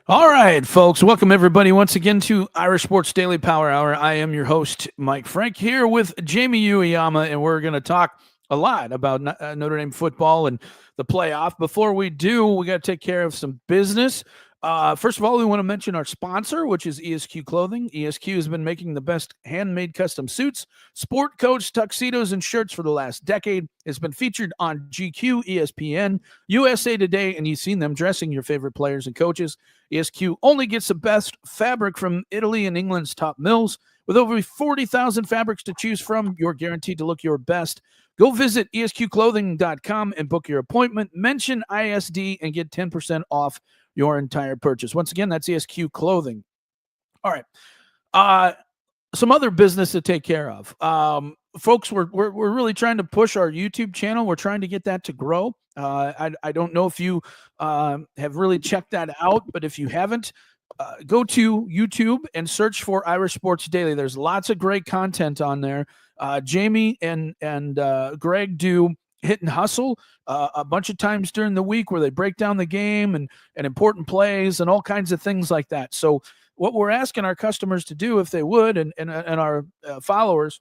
All right, folks. Welcome, everybody, once again to Irish Sports Daily Power Hour. I am your host, Mike Frank, here with Jamie Uyeyama, and we're going to talk a lot about Notre Dame football and the playoff. Before we do, we got to take care of some business. First of all, we want to mention our sponsor, which is ESQ Clothing. ESQ has been making the best handmade custom suits, sport coats, tuxedos, and shirts for the last decade. It's been featured on GQ, ESPN, USA Today, and you've seen them dressing your favorite players and coaches. ESQ only gets the best fabric from Italy and England's top mills. With over 40,000 fabrics to choose from, you're guaranteed to look your best. Go visit esqclothing.com and book your appointment. Mention ISD and get 10% off your entire purchase. Once again, that's ESQ Clothing. All right. Some other business to take care of. Folks, we're really trying to push our YouTube channel. We're trying to get that to grow. I don't know if you have really checked that out, but if you haven't, go to YouTube and search for Irish Sports Daily. There's lots of great content on there. Jamie and Greg do Hit and Hustle a bunch of times during the week where they break down the game and important plays and all kinds of things like that. So what we're asking our customers to do, if they would, and our followers,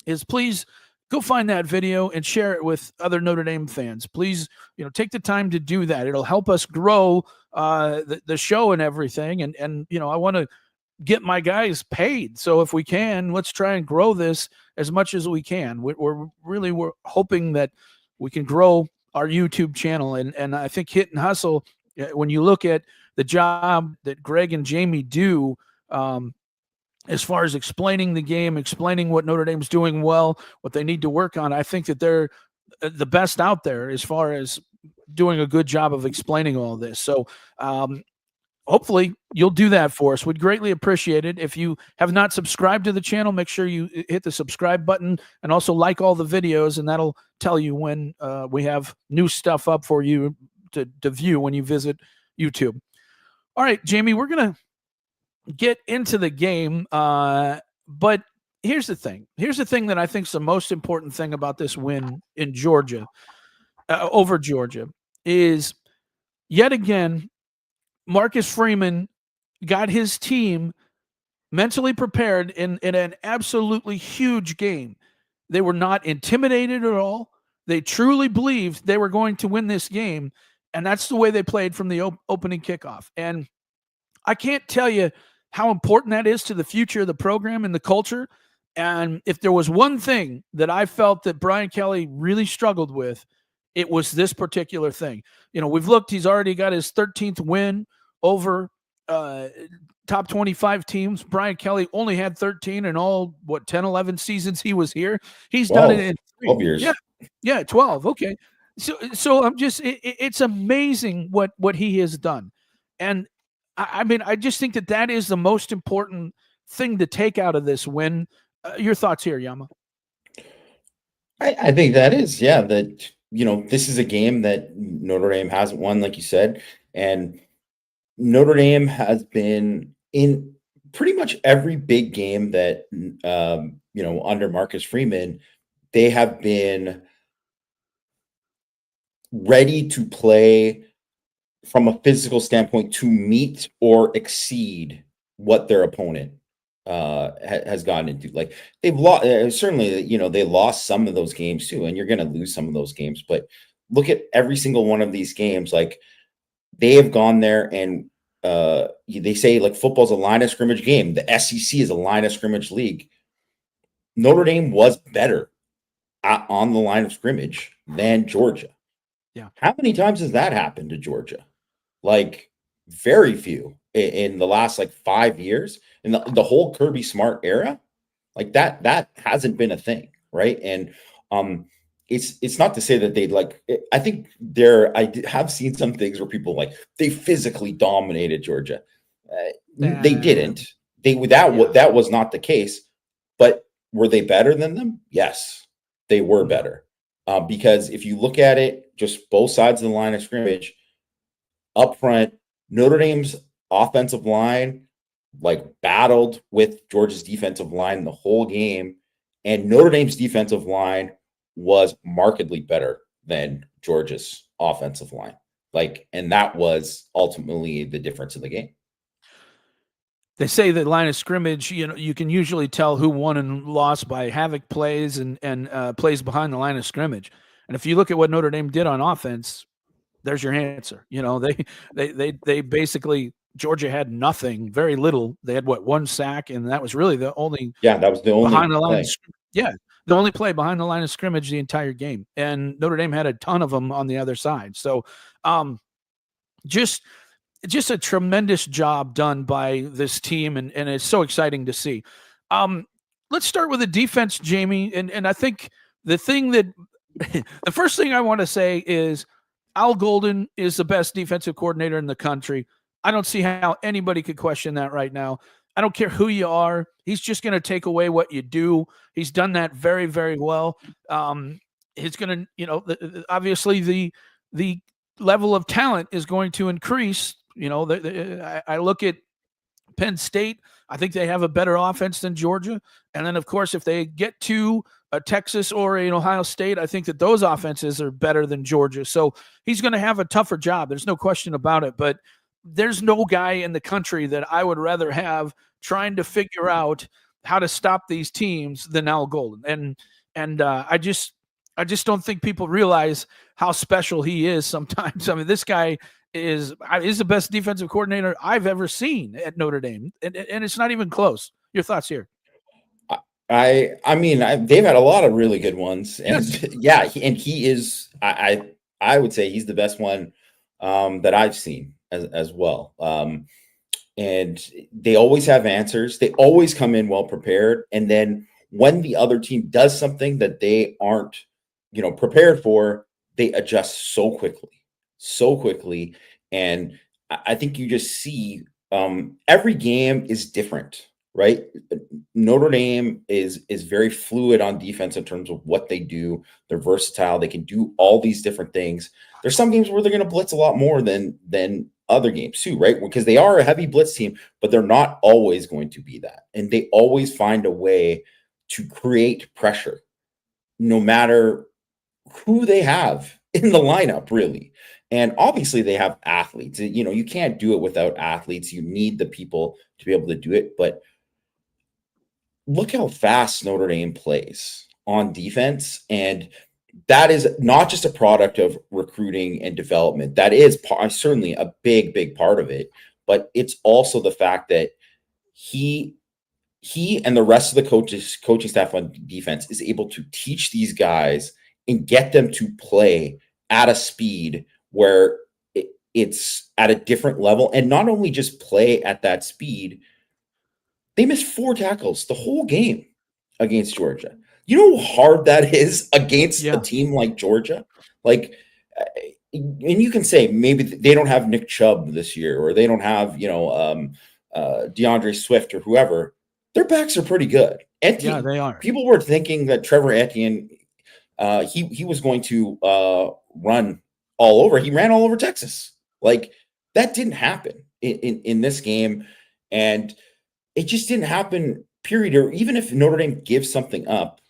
is please go find that video and share it with other Notre Dame fans. Please, take the time to do that. It'll help us grow the show and everything. And I want to get my guys paid. So if we can, let's try and grow this as much as we can. We're hoping that we can grow our YouTube channel. And I think Hit and Hustle, when you look at the job that Greg and Jamie do, as far as explaining the game, explaining what Notre Dame's doing well, what they need to work on, I think that they're the best out there as far as doing a good job of explaining all this. So hopefully you'll do that for us. We'd greatly appreciate it. If you have not subscribed to the channel, make sure you hit the subscribe button and also like all the videos, and that'll tell you when we have new stuff up for you to view when you visit YouTube. All right, Jamie, we're going to get into the game, but here's the thing that I think is the most important thing about this win in Georgia, over Georgia, is yet again Marcus Freeman got his team mentally prepared in an absolutely huge game. They were not intimidated at all. They truly believed they were going to win this game, and that's the way they played from the opening kickoff. And I can't tell you how important that is to the future of the program and the culture. And if there was one thing that I felt that Brian Kelly really struggled with, it was this particular thing. We've looked, he's already got his 13th win over top 25 teams. Brian Kelly only had 13 in all, 10, 11 seasons he was here. He's 12, done it in 12 years. Yeah, 12. Okay. So I'm just, it's amazing what he has done. And I mean, I just think that is the most important thing to take out of this win. Your thoughts here, Yama? I think that is, that, this is a game that Notre Dame hasn't won, like you said. And Notre Dame has been in pretty much every big game that, under Marcus Freeman, they have been ready to play from a physical standpoint to meet or exceed what their opponent has gotten into. Like they've lost, certainly, they lost some of those games too, and you're going to lose some of those games. But look at every single one of these games. Like they have gone there and they say like football's a line of scrimmage game. The SEC is a line of scrimmage league. Notre Dame was better on the line of scrimmage than Georgia. Yeah. How many times has that happened to Georgia? Like very few in the last 5 years. In the whole Kirby Smart era, like that hasn't been a thing, right? And it's not to say that they I think I have seen some things where people they physically dominated Georgia. They didn't. That was not the case. But were they better than them? Yes, they were better. Because if you look at it, just both sides of the line of scrimmage, up front, Notre Dame's offensive line battled with Georgia's defensive line the whole game, and Notre Dame's defensive line was markedly better than Georgia's offensive line. And that was ultimately the difference in the game. They say that line of scrimmage, you can usually tell who won and lost by havoc plays and plays behind the line of scrimmage. And if you look at what Notre Dame did on offense, there's your answer. They basically, Georgia had nothing, very little. They had one sack, and that was really the only. Yeah, that was the only behind the line. play. Yeah, the only play behind the line of scrimmage the entire game, and Notre Dame had a ton of them on the other side. So, just a tremendous job done by this team, and it's so exciting to see. Let's start with the defense, Jamie, and I think the thing that the first thing I want to say is Al Golden is the best defensive coordinator in the country. I don't see how anybody could question that right now. I don't care who you are. He's just going to take away what you do. He's done that very, very well. He's going to, obviously the level of talent is going to increase. I look at Penn State. I think they have a better offense than Georgia. And then, of course, if they get to a Texas or an Ohio State, I think that those offenses are better than Georgia. So he's going to have a tougher job. There's no question about it. But there's no guy in the country that I would rather have trying to figure out how to stop these teams than Al Golden. And I just don't think people realize how special he is sometimes. I mean, this guy is the best defensive coordinator I've ever seen at Notre Dame. And it's not even close. Your thoughts here? I mean, they've had a lot of really good ones, and yes. and he is. I would say he's the best one that I've seen as well. And they always have answers. They always come in well prepared, and then when the other team does something that they aren't, prepared for, they adjust so quickly. And I think you just see every game is different. Right. Notre Dame is very fluid on defense in terms of what they do. They're versatile. They can do all these different things. There's some games where they're going to blitz a lot more than other games too, right? Because they are a heavy blitz team, but they're not always going to be that. And they always find a way to create pressure, no matter who they have in the lineup, really. And obviously they have athletes. You can't do it without athletes. You need the people to be able to do it. But look how fast Notre Dame plays on defense. And that is not just a product of recruiting and development. That is certainly a big part of it. But it's also the fact that he and the rest of the coaching staff on defense is able to teach these guys and get them to play at a speed where it's at a different level. And not only just play at that speed, they missed 4 tackles the whole game against Georgia. You know how hard that is against a team like Georgia? And you can say maybe they don't have Nick Chubb this year, or they don't have, DeAndre Swift or whoever. Their backs are pretty good. Yeah, they are. People were thinking that Trevor Etienne, he was going to run all over. He ran all over Texas. That didn't happen in this game. And it just didn't happen, period. Or even if Notre Dame gives something up,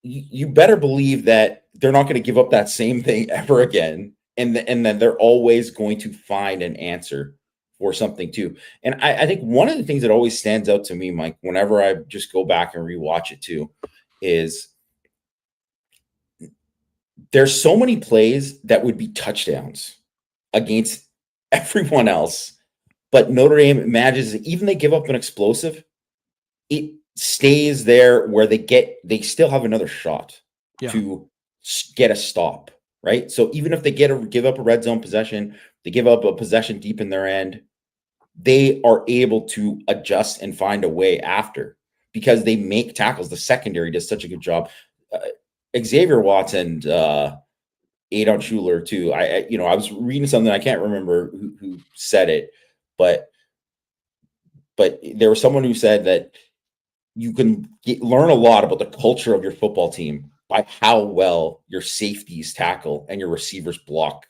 you better believe that they're not going to give up that same thing ever again. And then they're always going to find an answer for something too. And I think one of the things that always stands out to me, Mike, whenever I just go back and rewatch it too, is there's so many plays that would be touchdowns against everyone else. But Notre Dame manages, even they give up an explosive, it stays there where they still have another shot to get a stop, right? So even if they give up a red zone possession, they give up a possession deep in their end, they are able to adjust and find a way after, because they make tackles. The secondary does such a good job. Xavier Watson, Adon Schuler too. I was reading something, I can't remember who said it, but there was someone who said that you can learn a lot about the culture of your football team by how well your safeties tackle and your receivers block.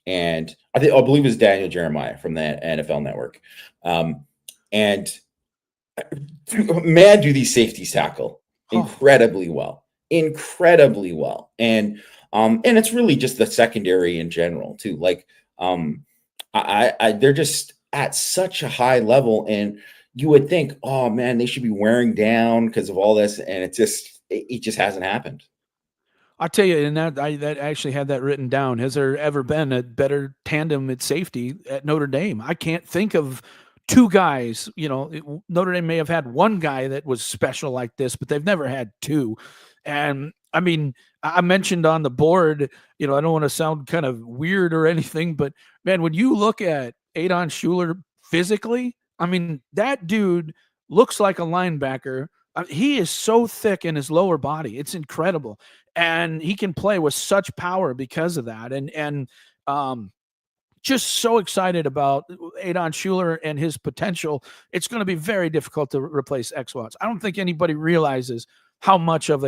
And I believe it was Daniel Jeremiah from the NFL Network. And man, do these safeties tackle incredibly well. And And it's really just the secondary in general too. Like, they're just at such a high level, and you would think, oh man, they should be wearing down because of all this, and it just hasn't happened. I'll tell you, and that actually had that written down. Has there ever been a better tandem at safety at Notre Dame? I can't think of two guys. Notre Dame may have had one guy that was special like this, but they've never had two. And I mean, I mentioned on the board, I don't want to sound kind of weird or anything, but man, when you look at Adon Schuler physically, I mean, that dude looks like a linebacker. He is so thick in his lower body. It's incredible. And he can play with such power because of that. And just so excited about Adon Schuler and his potential. It's going to be very difficult to replace X Watts. I don't think anybody realizes how much of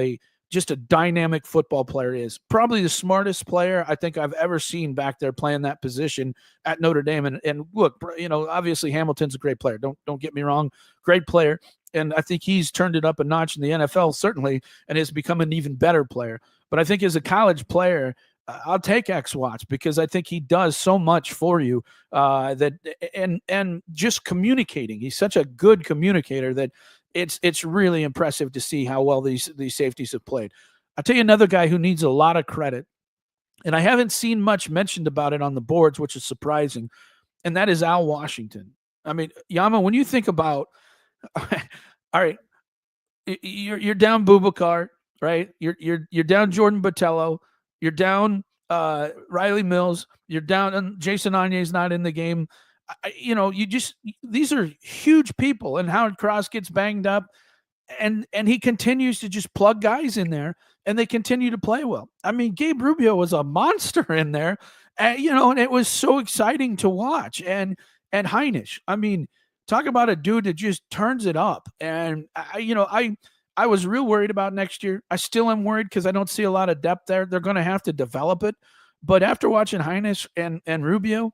just a dynamic football player is. Probably the smartest player I think I've ever seen back there playing that position at Notre Dame. And look, obviously Hamilton's a great player. Don't get me wrong, great player. And I think he's turned it up a notch in the NFL, certainly, and has become an even better player. But I think as a college player, I'll take X Watts because I think he does so much for you and just communicating. He's such a good communicator that it's really impressive to see how well these safeties have played. I'll tell you another guy who needs a lot of credit, and I haven't seen much mentioned about it on the boards, which is surprising, and that is Al Washington. I mean, Yama, when you think about all right, you're down Boubacar, right? You're down Jordan Botello, you're down Riley Mills, you're down, and Jason Onye's not in the game. These are huge people, and Howard Cross gets banged up, and he continues to just plug guys in there, and they continue to play well. I mean, Gabe Rubio was a monster in there, and it was so exciting to watch. And Heinisch, I mean, talk about a dude that just turns it up. And I was real worried about next year. I still am worried because I don't see a lot of depth there. They're going to have to develop it. But after watching Heinisch and Rubio,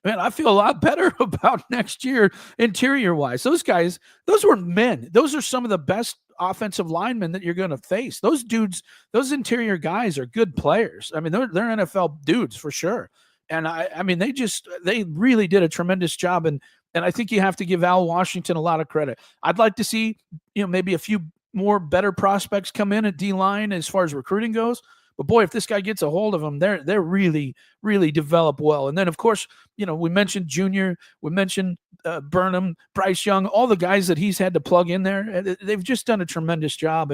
man, I feel a lot better about next year interior wise. Those guys, those were men. Those are some of the best offensive linemen that you're going to face. Those dudes, those interior guys are good players. I mean, they're NFL dudes for sure. And I mean, they really did a tremendous job. And I think you have to give Al Washington a lot of credit. I'd like to see, maybe a few more better prospects come in at D-line as far as recruiting goes. But boy, if this guy gets a hold of them, they're really, really develop well. And then, of course, we mentioned Junior, we mentioned Burnham, Bryce Young, all the guys that he's had to plug in there. They've just done a tremendous job.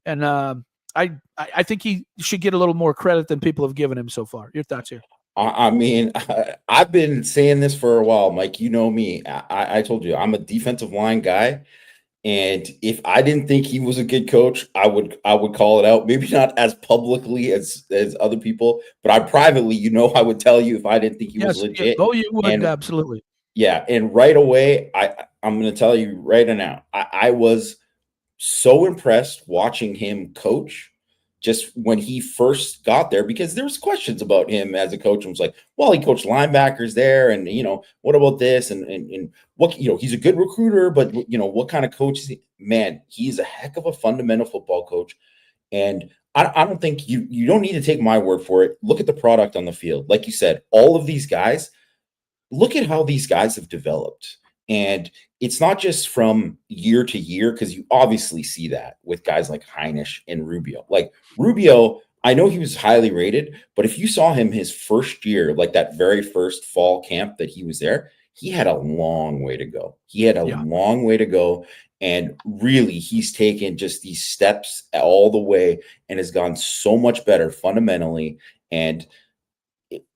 And I think he should get a little more credit than people have given him so far. Your thoughts here? I mean, I've been saying this for a while, Mike. You know me. I told you I'm a defensive line guy. And if I didn't think he was a good coach, I would call it out. Maybe not as publicly as other people, but I privately, I would tell you if I didn't think he was legit. Oh, you would, absolutely. Yeah, and right away, I'm going to tell you right now, I was so impressed watching him coach just when he first got there, because there's questions about him as a coach. And was like, well, he coached linebackers there, and what about this, and what, he's a good recruiter, but what kind of coach is he? Man, he's a heck of a fundamental football coach. And I don't think you don't need to take my word for it. Look at the product on the field. Like you said, all of these guys, look at how these guys have developed. And it's not just from year to year, because you obviously see that with guys like Heinisch and Rubio. Like Rubio, I know he was highly rated, but if you saw him his first year, like that very first fall camp that he was there, he had a long way to go. Long way to go. And really, he's taken just these steps all the way and has gone so much better fundamentally. And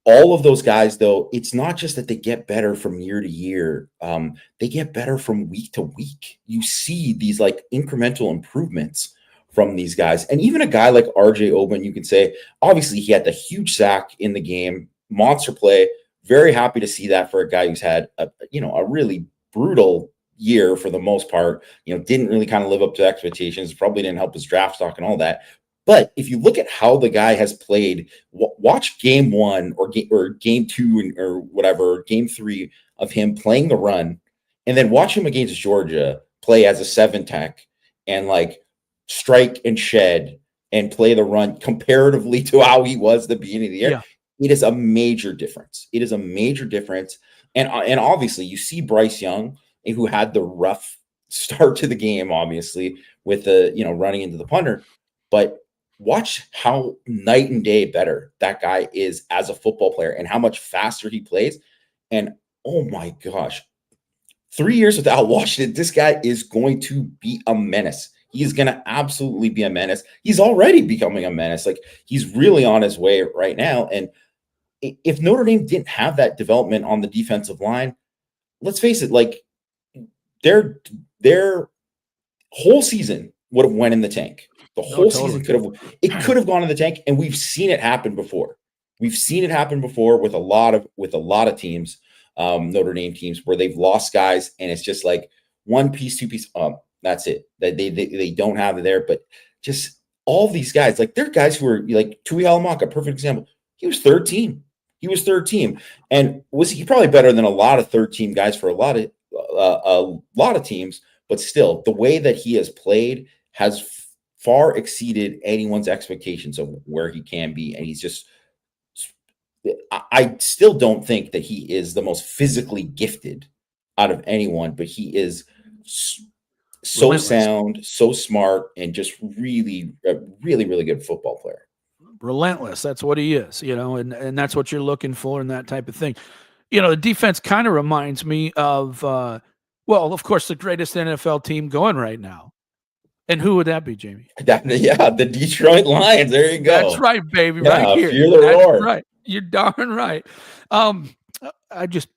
all of those guys, though, it's not just that they get better from year to year. They get better from week to week. You see these like incremental improvements from these guys. And even a guy like RJ Oben, you can say, obviously he had the huge sack in the game, monster play. Very happy to see that for a guy who's had a really brutal year for the most part. Didn't really kind of live up to expectations. Probably didn't help his draft stock and all that. But if you look at how the guy has played, watch game one or game two or whatever, game three of him playing the run, and then watch him against Georgia play as a 7 tech and like strike and shed and play the run comparatively to how he was at the beginning of the year, Yeah. it is a major difference. It is a major difference. And obviously you see Bryce Young, who had the rough start to the game, obviously, with the, running into the punter, but watch how night and day better that guy is as a football player and how much faster he plays. And oh my gosh, 3 years without Washington, this guy is going to be a menace. He is going to absolutely be a menace. He's already becoming a menace. Like, he's really on his way right now. And if Notre Dame didn't have that development on the defensive line, let's face it, like, their whole season would have went in the tank. The whole season could have gone in the tank, and we've seen it happen before. We've seen it happen before with a lot of teams, Notre Dame teams, where they've lost guys, and it's just like one piece, two piece. That's it. That they don't have it there. But just all these guys, like, they're guys who are like Tuihalamaka, a perfect example. He was third team. And was he probably better than a lot of third team guys for a lot of teams? But still, the way that he has played has far exceeded anyone's expectations of where he can be. And he's just, I still don't think that he is the most physically gifted out of anyone, but he is so relentless, sound, so smart, and just really, really, really good football player. Relentless. That's what he is, and that's what you're looking for and that type of thing. The defense kind of reminds me of, well, of course, the greatest NFL team going right now. And who would that be, Jamie? The Detroit Lions. There you go. That's right, baby. Yeah, right here. Feel the roar. Right. You're darn right. I just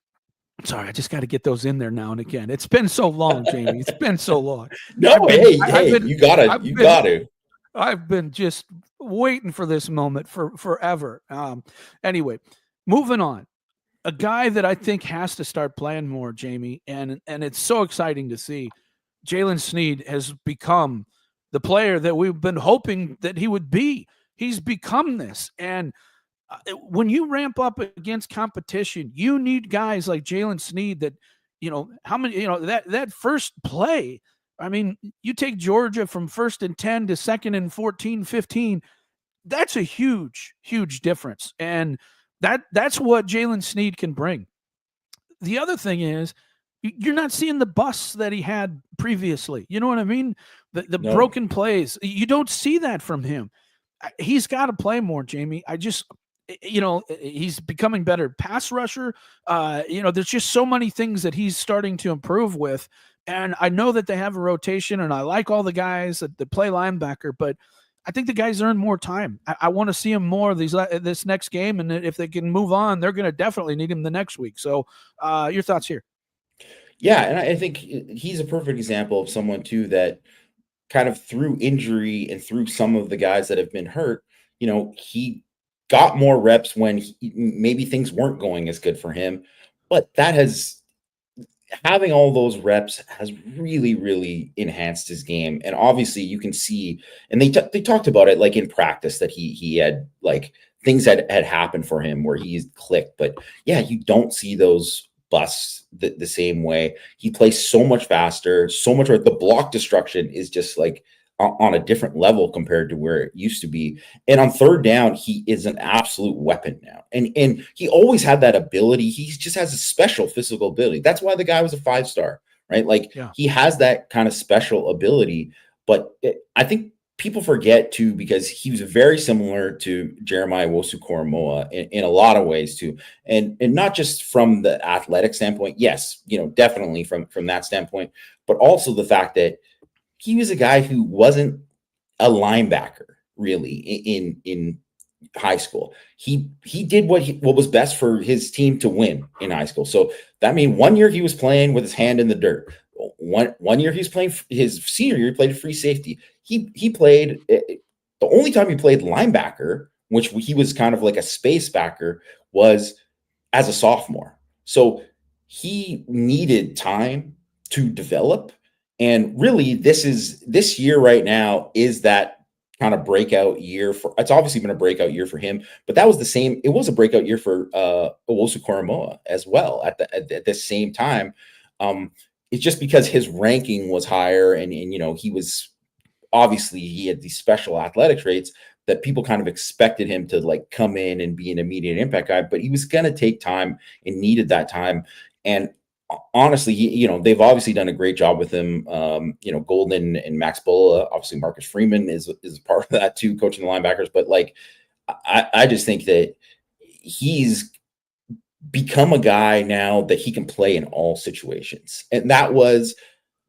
got to get those in there now and again. It's been so long, Jamie. It's been so long. You gotta. I've been just waiting for this moment for forever. Anyway, moving on. A guy that I think has to start playing more, Jamie, and it's so exciting to see. Jaylen Sneed has become the player that we've been hoping that he would be. He's become this. And when you ramp up against competition, you need guys like Jaylen Sneed that, how many, that first play. I mean, you take Georgia from 1st and 10 to 2nd and 14, 15. That's a huge, huge difference. And that's what Jaylen Sneed can bring. The other thing is, you're not seeing the busts that he had previously. You know what I mean? The broken plays. You don't see that from him. He's got to play more, Jamie. He's becoming better pass rusher. There's just so many things that he's starting to improve with. And I know that they have a rotation, and I like all the guys that play linebacker, but I think the guys earn more time. I want to see him more this next game, and if they can move on, they're going to definitely need him the next week. So your thoughts here? Yeah, and I think he's a perfect example of someone, too, that kind of through injury and through some of the guys that have been hurt, he got more reps when maybe things weren't going as good for him. But having all those reps has really, really enhanced his game. And obviously you can see, and they talked about it like in practice, that he had like things had happened for him where he's clicked. But yeah, you don't see those busts the same way. He plays so much faster, so much. The block destruction is just like on a different level compared to where it used to be. And on third down, he is an absolute weapon now. And he always had that ability. He just has a special physical ability. That's why the guy was a 5-star, right? Like, He has that kind of special ability. But I think people forget too, because he was very similar to Jeremiah Owusu-Koramoah in a lot of ways too. And not just from the athletic standpoint. Yes, definitely from that standpoint, but also the fact that he was a guy who wasn't a linebacker really in high school. He did what was best for his team to win in high school. So that means 1 year he was playing with his hand in the dirt. One year he's playing, his senior year, he played free safety. He played, the only time he played linebacker, which he was kind of like a space backer, was as a sophomore. So he needed time to develop. And really, this year right now is that kind of breakout year it's obviously been a breakout year for him, but it was a breakout year for Owusu-Koramoah as well at the same time. It's just because his ranking was higher and he was obviously he had these special athletic traits that people kind of expected him to like come in and be an immediate impact guy, but he was going to take time and needed that time. And honestly, they've obviously done a great job with him. Golden and Max Bulla, obviously Marcus Freeman is part of that too, coaching the linebackers. But like, I just think that he's become a guy now that he can play in all situations. And that was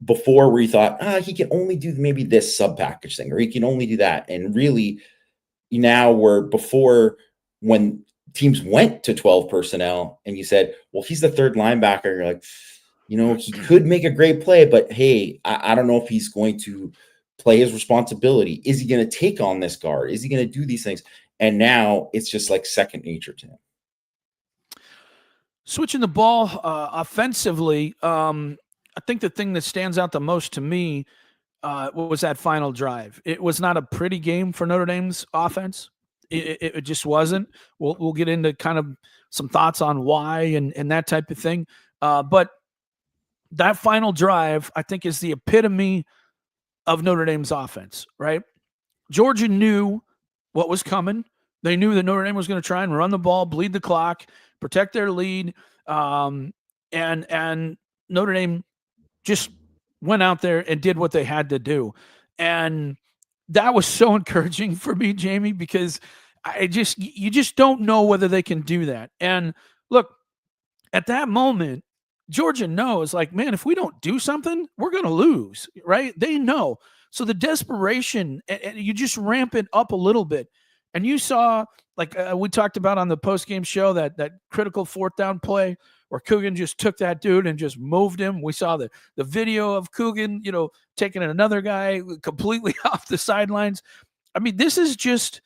before where you thought, he can only do maybe this sub package thing, or he can only do that. And really now before when teams went to 12 personnel and you said, well, he's the third linebacker. You're like, he could make a great play, but hey, I don't know if he's going to play his responsibility. Is he going to take on this guard? Is he going to do these things? And now it's just like second nature to him. Switching the ball offensively, I think the thing that stands out the most to me was that final drive. It was not a pretty game for Notre Dame's offense. It just wasn't. We'll get into kind of some thoughts on why and that type of thing. But that final drive, I think, is the epitome of Notre Dame's offense, right? Georgia knew what was coming. They knew that Notre Dame was going to try and run the ball, bleed the clock, protect their lead. And Notre Dame just went out there and did what they had to do. And that was so encouraging for me, Jamie, because you just don't know whether they can do that. And look, at that moment, Georgia knows, like, man, if we don't do something, we're going to lose, right? They know. So the desperation, and you just ramp it up a little bit. And you saw, like we talked about on the postgame show, that critical fourth down play where Coogan just took that dude and just moved him. We saw the video of Coogan, taking another guy completely off the sidelines. I mean, this is just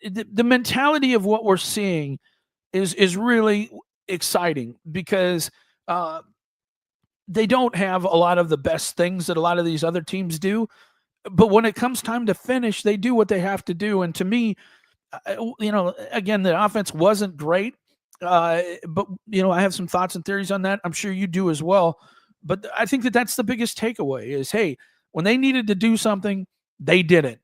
the mentality of what we're seeing is really exciting because they don't have a lot of the best things that a lot of these other teams do. But when it comes time to finish, they do what they have to do. And to me, again, the offense wasn't great. But, I have some thoughts and theories on that. I'm sure you do as well. But I think that's the biggest takeaway is, hey, when they needed to do something, they did it.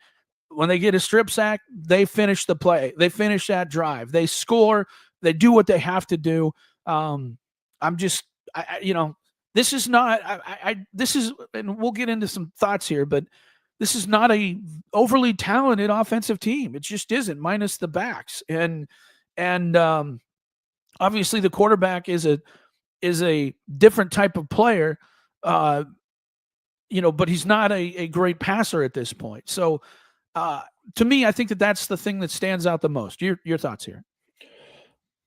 When they get a strip sack, they finish the play. They finish that drive. They score. They do what they have to do. This is not, this is, and we'll get into some thoughts here, but this is not a overly talented offensive team. It just isn't, minus the backs. And obviously the quarterback is a different type of player, but he's not a great passer at this point. So to me, I think that's the thing that stands out the most. Your thoughts here?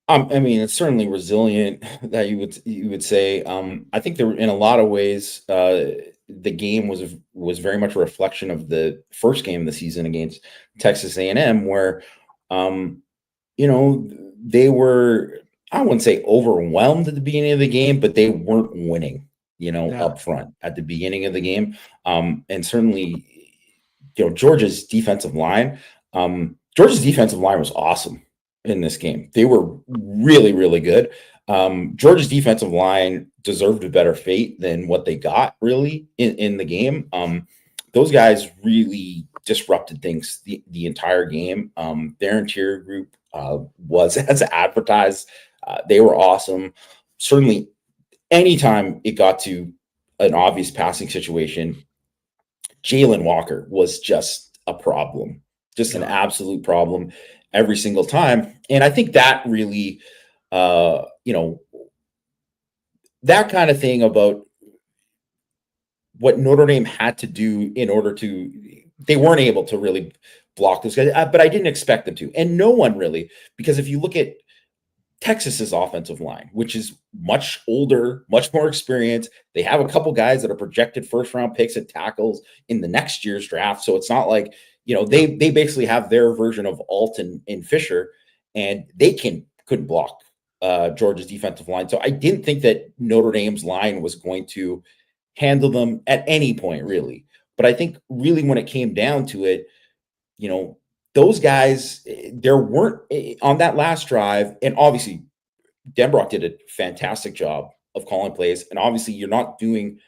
I mean, it's certainly resilient that you would say. I think there, in a lot of ways, the game was very much a reflection of the first game of the season against Texas A&M, where, they were, I wouldn't say overwhelmed at the beginning of the game, but they weren't winning, up front at the beginning of the game. And certainly, Georgia's defensive line was awesome in this game. They were really, really good. Georgia's defensive line deserved a better fate than what they got really in the game. Those guys really disrupted things the entire game. Their interior group was as advertised. They were awesome. Certainly, anytime it got to an obvious passing situation, Jaylen Walker was just a problem, an absolute problem every single time. And I think that really, that kind of thing about what Notre Dame had to do in order they weren't able to really block those guys, but I didn't expect them to. And no one really, because if you look at Texas's offensive line, which is much older, much more experienced, they have a couple guys that are projected first-round picks at tackles in the next year's draft. So it's not like, they basically have their version of Alton and Fisher, and they couldn't block Georgia's defensive line. So I didn't think that Notre Dame's line was going to handle them at any point, really. But I think really when it came down to it, those guys, there weren't on that last drive, and obviously Denbrock did a fantastic job of calling plays. And obviously you're not doing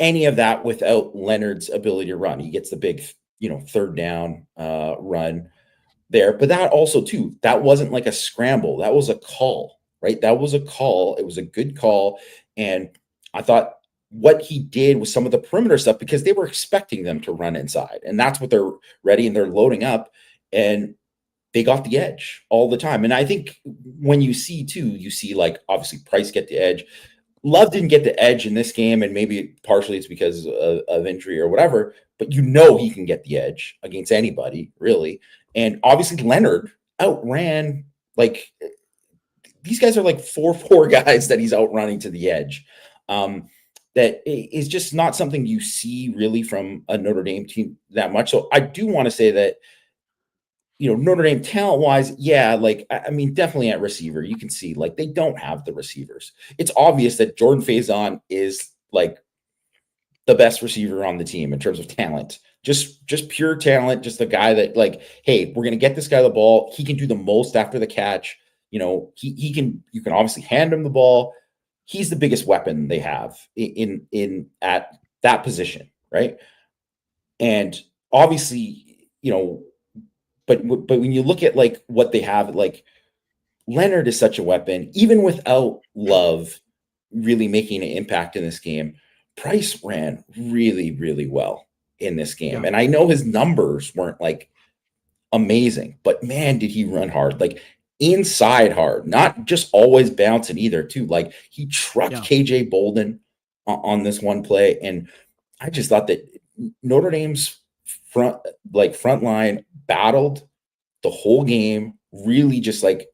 any of that without Leonard's ability to run. He gets the big, third down run there. But that also, too, that wasn't like a scramble. That was a call, right? That was a call. It was a good call. And I thought what he did with some of the perimeter stuff, because they were expecting them to run inside. And that's what they're ready and they're loading up. And they got the edge all the time. And I think when you see, like, obviously Price get the edge. Love didn't get the edge in this game, and maybe partially it's because of injury or whatever, but he can get the edge against anybody, really. And obviously Leonard outran, like, these guys are like 4-4 guys that he's outrunning to the edge. That is just not something you see really from a Notre Dame team that much. So I do want to say that, Notre Dame talent-wise, yeah, like, I mean, definitely at receiver, you can see, like, they don't have the receivers. It's obvious that Jordan Faison is, like, the best receiver on the team in terms of talent. Just pure talent, just a guy that, like, hey, we're going to get this guy the ball. He can do the most after the catch. You can obviously hand him the ball. He's the biggest weapon they have in at that position, right? And obviously, but when you look at, like, what they have, like, Leonard is such a weapon, even without Love really making an impact in this game. Price ran really, really well in this game. Yeah. And I know his numbers weren't, like, amazing, but man, did he run hard, like, inside hard, not just always bouncing either, too. Like, he trucked KJ Bolden on this one play. And I just thought that Notre Dame's front line battled the whole game, really just, like,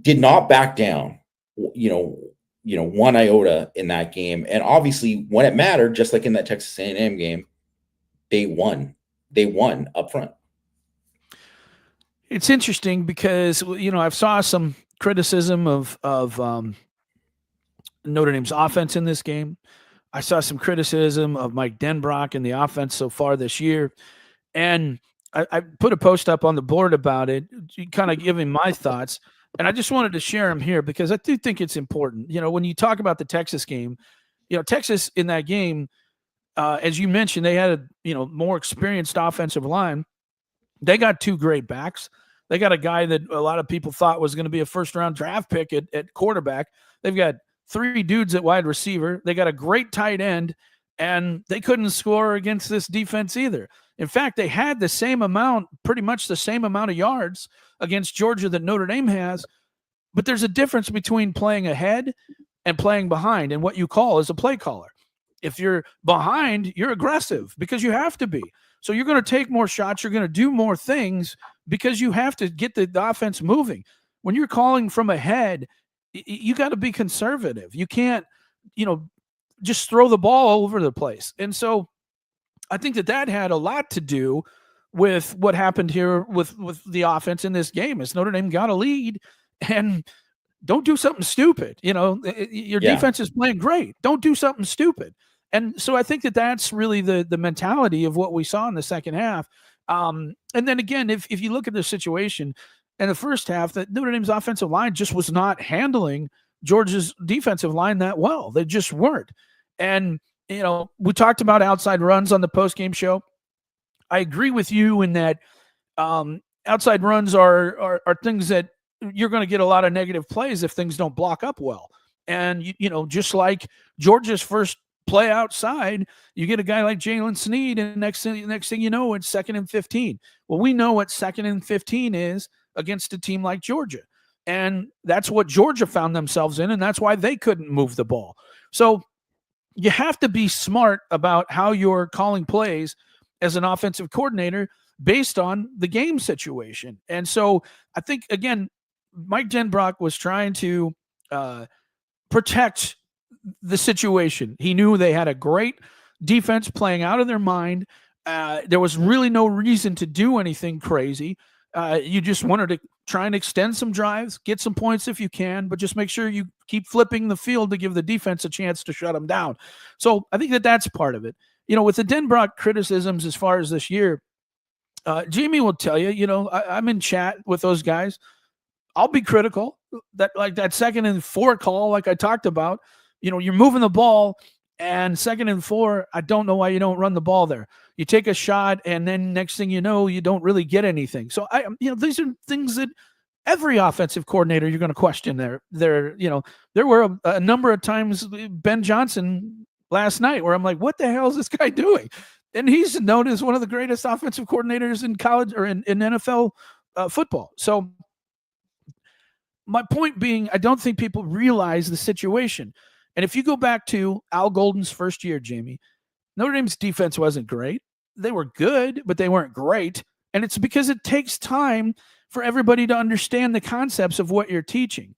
did not back down, one iota in that game. And obviously when it mattered, just like in that Texas A&M game, they won up front. It's interesting because, I've saw some criticism of Notre Dame's offense in this game. I saw some criticism of Mike Denbrock and the offense so far this year. And I put a post up on the board about it, kind of giving my thoughts. And I just wanted to share them here because I do think it's important. When you talk about the Texas game, Texas in that game, as you mentioned, they had a more experienced offensive line. They got two great backs. They got a guy that a lot of people thought was going to be a first-round draft pick at quarterback. They've got three dudes at wide receiver. They got a great tight end, and they couldn't score against this defense either. In fact, they had pretty much the same amount of yards against Georgia that Notre Dame has, but there's a difference between playing ahead and playing behind, and what you call is a play caller. If you're behind, you're aggressive because you have to be. So you're going to take more shots. You're going to do more things because you have to get the offense moving. When you're calling from ahead, you got to be conservative. You can't, just throw the ball all over the place. And so I think that had a lot to do with what happened here with the offense in this game. Is Notre Dame got a lead and don't do something stupid. Your defense is playing great. Don't do something stupid. And so I think that's really the mentality of what we saw in the second half. And then again, if you look at the situation in the first half, that Notre Dame's offensive line just was not handling Georgia's defensive line that well. They just weren't. And, we talked about outside runs on the post-game show. I agree with you in that outside runs are things that you're going to get a lot of negative plays if things don't block up well. And, just like Georgia's first play outside, you get a guy like Jaylen Sneed, and next thing you know, it's 2nd and 15. Well, we know what 2nd and 15 is against a team like Georgia. And that's what Georgia found themselves in, and that's why they couldn't move the ball. So you have to be smart about how you're calling plays as an offensive coordinator based on the game situation. And so I think, again, Mike Denbrock was trying to protect the situation. He knew they had a great defense playing out of their mind. There was really no reason to do anything crazy. You just wanted to try and extend some drives, get some points if you can, but just make sure you keep flipping the field to give the defense a chance to shut them down. So I think that's part of it. With the Denbrock criticisms as far as this year, Jamie will tell you, I'm in chat with those guys. I'll be critical that 2nd and 4 call, like I talked about. You're moving the ball And 2nd and 4, I don't know why you don't run the ball there. You take a shot, and then next thing you know, you don't really get anything. So these are things that every offensive coordinator you're going to question. There were a number of times, Ben Johnson last night, where I'm like, what the hell is this guy doing? And he's known as one of the greatest offensive coordinators in college or in NFL football. So my point being, I don't think people realize the situation. And if you go back to Al Golden's first year, Jamie, Notre Dame's defense wasn't great. They were good, but they weren't great. And it's because it takes time for everybody to understand the concepts of what you're teaching.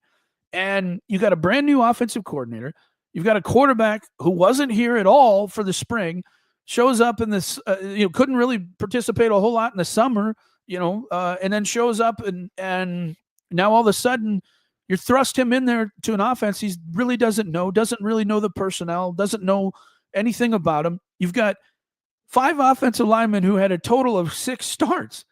And you got a brand new offensive coordinator. You've got a quarterback who wasn't here at all for the spring, shows up in this, couldn't really participate a whole lot in the summer, and then shows up and now all of a sudden you thrust him in there to an offense he really doesn't really know the personnel, doesn't know anything about him. You've got 5 offensive linemen who had a total of 6 starts.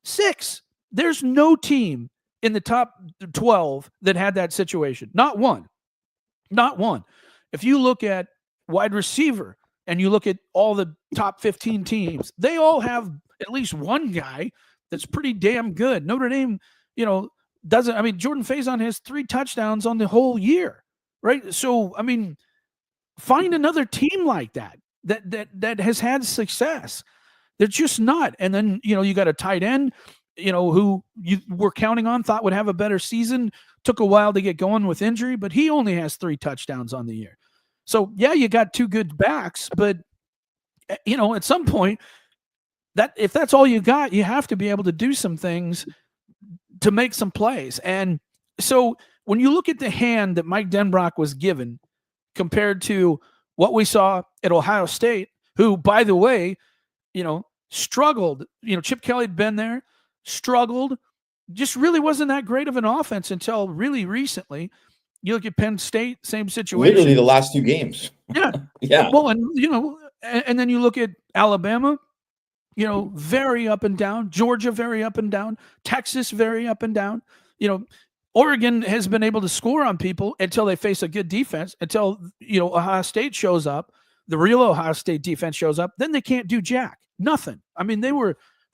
6. There's no team in the top 12 that had that situation. Not one. If you look at wide receiver and you look at all the top 15 teams, they all have at least one guy that's pretty damn good. Notre Dame, doesn't. I mean, Jordan Faison has 3 touchdowns on the whole year, right? So, I mean, find another team like that has had success. They're just not. And then, you got a tight end, who you were counting on, thought would have a better season, took a while to get going with injury, but he only has 3 touchdowns on the year. So, yeah, you got 2 good backs, but, at some point, that if that's all you got, you have to be able to do some things to make some plays. And so when you look at the hand that Mike Denbrock was given compared to what we saw at Ohio State, who, by the way, struggled. Chip Kelly had been there, struggled, just really wasn't that great of an offense until really recently. You look at Penn State, same situation. Literally the last 2 games. Yeah. Yeah. Well, and then you look at Alabama, very up and down. Georgia, very up and down. Texas, very up and down. Oregon has been able to score on people until they face a good defense, until, Ohio State shows up, the real Ohio State defense shows up, then they can't do jack. Nothing. I mean, that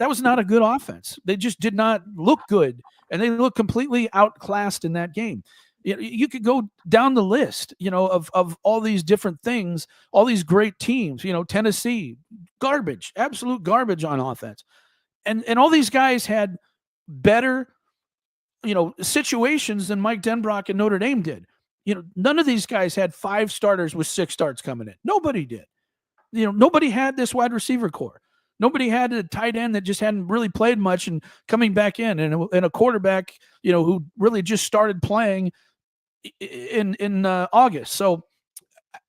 was not a good offense. They just did not look good, and they looked completely outclassed in that game. You could go down the list, of all these different things, all these great teams, Tennessee, garbage, absolute garbage on offense. And all these guys had better, situations than Mike Denbrock and Notre Dame did. None of these guys had 5 starters with 6 starts coming in. Nobody did. Nobody had this wide receiver core. Nobody had a tight end that just hadn't really played much and coming back in, and a quarterback, who really just started playing in August. So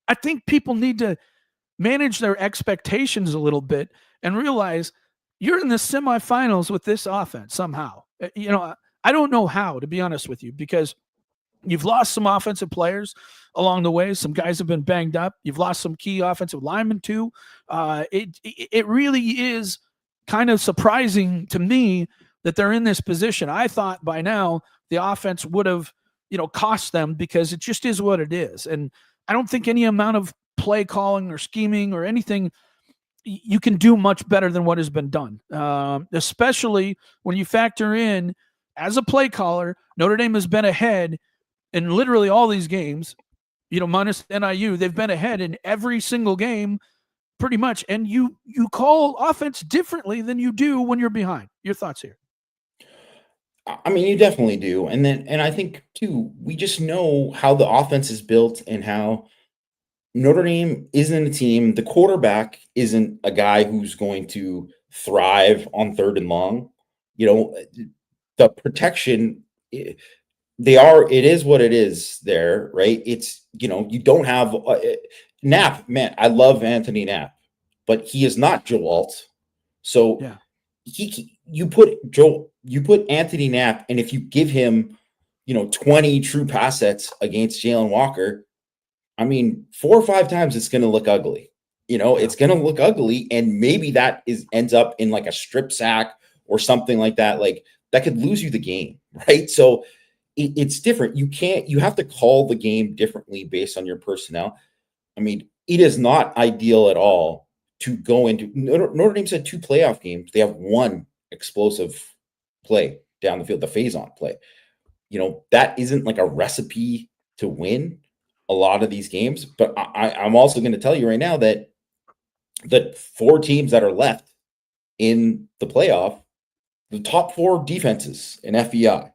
I think people need to manage their expectations a little bit and realize you're in the semifinals with this offense somehow. I don't know how, to be honest with you, because you've lost some offensive players along the way. Some guys have been banged up. You've lost some key offensive linemen too. It really is kind of surprising to me that they're in this position. I thought by now the offense would have, cost them, because it just is what it is. And I don't think any amount of play calling or scheming or anything, you can do much better than what has been done, especially when you factor in, as a play caller, Notre Dame has been ahead in literally all these games, minus NIU. They've been ahead in every single game pretty much. And you call offense differently than you do when you're behind. Your thoughts here? I mean, you definitely do. And I think too, we just know how the offense is built and how Notre Dame isn't a team. The quarterback isn't a guy who's going to thrive on 3rd and long. The protection, it is what it is there, right? It's, you don't have Knapp, man. I love Anthony Knapp, but he is not Joe Alt. So yeah. You put Anthony Knapp, and if you give him, 20 true pass sets against Jalen Walker, I mean, 4 or 5 times it's going to look ugly. It's going to look ugly, and maybe that ends up in like a strip sack or something like that. Like that could lose you the game, right? So it's different. You have to call the game differently based on your personnel. I mean, it is not ideal at all to go into Notre Dame's had 2 playoff games. They have 1 explosive play down the field, the phase-on play. That isn't like a recipe to win a lot of these games. But I'm also going to tell you right now that the 4 teams that are left in the playoff, the top 4 defenses in FEI,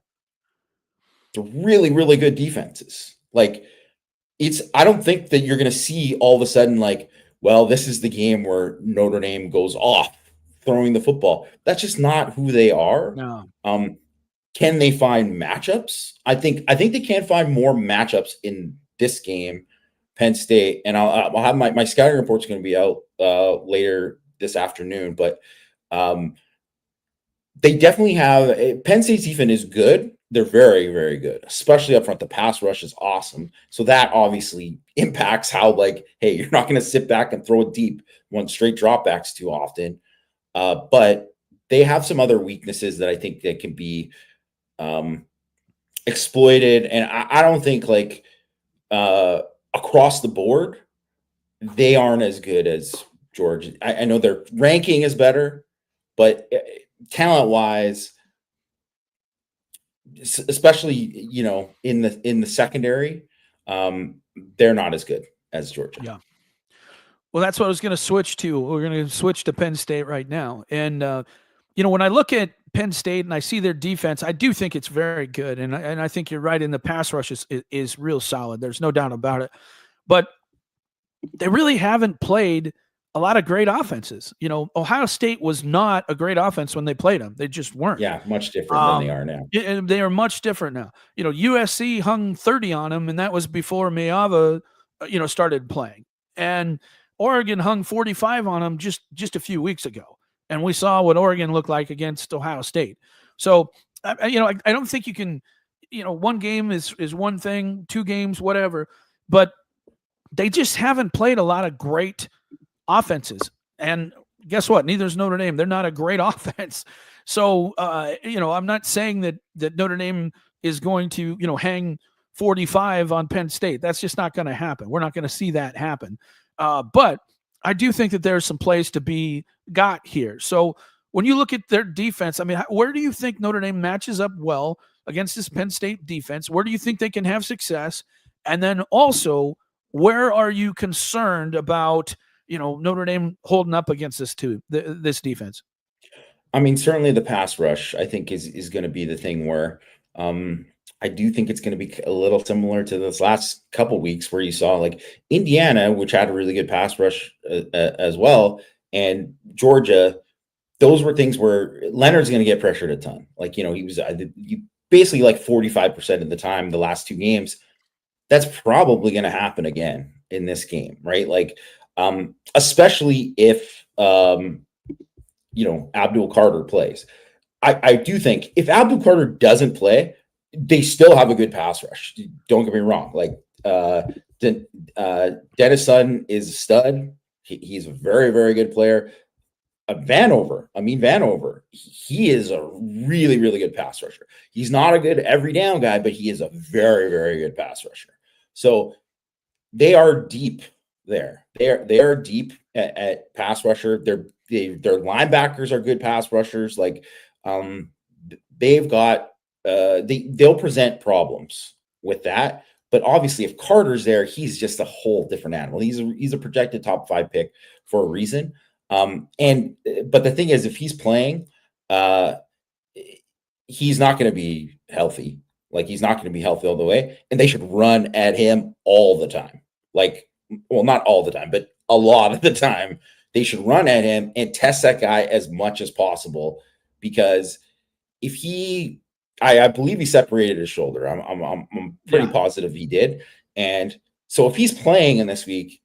they're really, really good defenses. Like, I don't think that you're going to see all of a sudden, like, well, this is the game where Notre Dame goes off throwing the football. That's just not who they are. No. Can they find matchups? I think they can find more matchups in this game, Penn State, and I'll have my scouting report's going to be out later this afternoon, but they definitely have Penn State's defense is good. They're very, very good, especially up front. The pass rush is awesome. So that obviously impacts how, like, hey, you're not going to sit back and throw it deep, want straight dropbacks too often. But they have some other weaknesses that I think that can be exploited. And I don't think, like, across the board, they aren't as good as Georgia. I know their ranking is better, but talent-wise, especially in the secondary, they're not as good as Georgia. Yeah. Well, that's what I was going to switch to. We're going to switch to Penn State right now. And when I look at Penn State and I see their defense, I do think it's very good. And I think you're right. In the pass rush is real solid. There's no doubt about it. But they really haven't played a lot of great offenses. Ohio State was not a great offense when they played them. They just weren't. Yeah, much different than they are now. They are much different now. USC hung 30 on them, and that was before Mayava, started playing. And Oregon hung 45 on them just a few weeks ago. And we saw what Oregon looked like against Ohio State. So, I don't think you can, one game is one thing, 2 games, whatever. But they just haven't played a lot of great offenses. And guess what? Neither is Notre Dame. They're not a great offense. So, I'm not saying that Notre Dame is going to, hang 45 on Penn State. That's just not going to happen. We're not going to see that happen. But I do think that there's some plays to be got here. So when you look at their defense, I mean, where do you think Notre Dame matches up well against this Penn State defense? Where do you think they can have success? And then also, where are you concerned about, Notre Dame holding up against this defense? I mean, certainly the pass rush, I think, is going to be the thing where I do think it's going to be a little similar to this last couple weeks where you saw, like, Indiana, which had a really good pass rush as well, and Georgia. Those were things where Leonard's going to get pressured a ton. Like, he was basically like 45% of the time the last 2 games. That's probably going to happen again in this game, right? Like, especially if Abdul Carter plays. I do think if Abdul Carter doesn't play, they still have a good pass rush. Don't get me wrong. Like, Dennis Sutton is a stud. He's a very, very good player. Vanover, he is a really, really good pass rusher. He's not a good every down guy, but he is a very, very good pass rusher. So they are deep there. They are deep at pass rusher. Their linebackers are good pass rushers. Like, they've got they'll present problems with that. But obviously, if Carter's there, he's just a whole different animal. He's a projected top 5 pick for a reason. But the thing is, if he's playing, he's not going to be healthy. Like, he's not going to be healthy all the way, and they should run at him all the time. Like, well, not all the time, but a lot of the time, they should run at him and test that guy as much as possible. Because if I believe he separated his shoulder. I'm pretty positive he did. And so if he's playing in this week,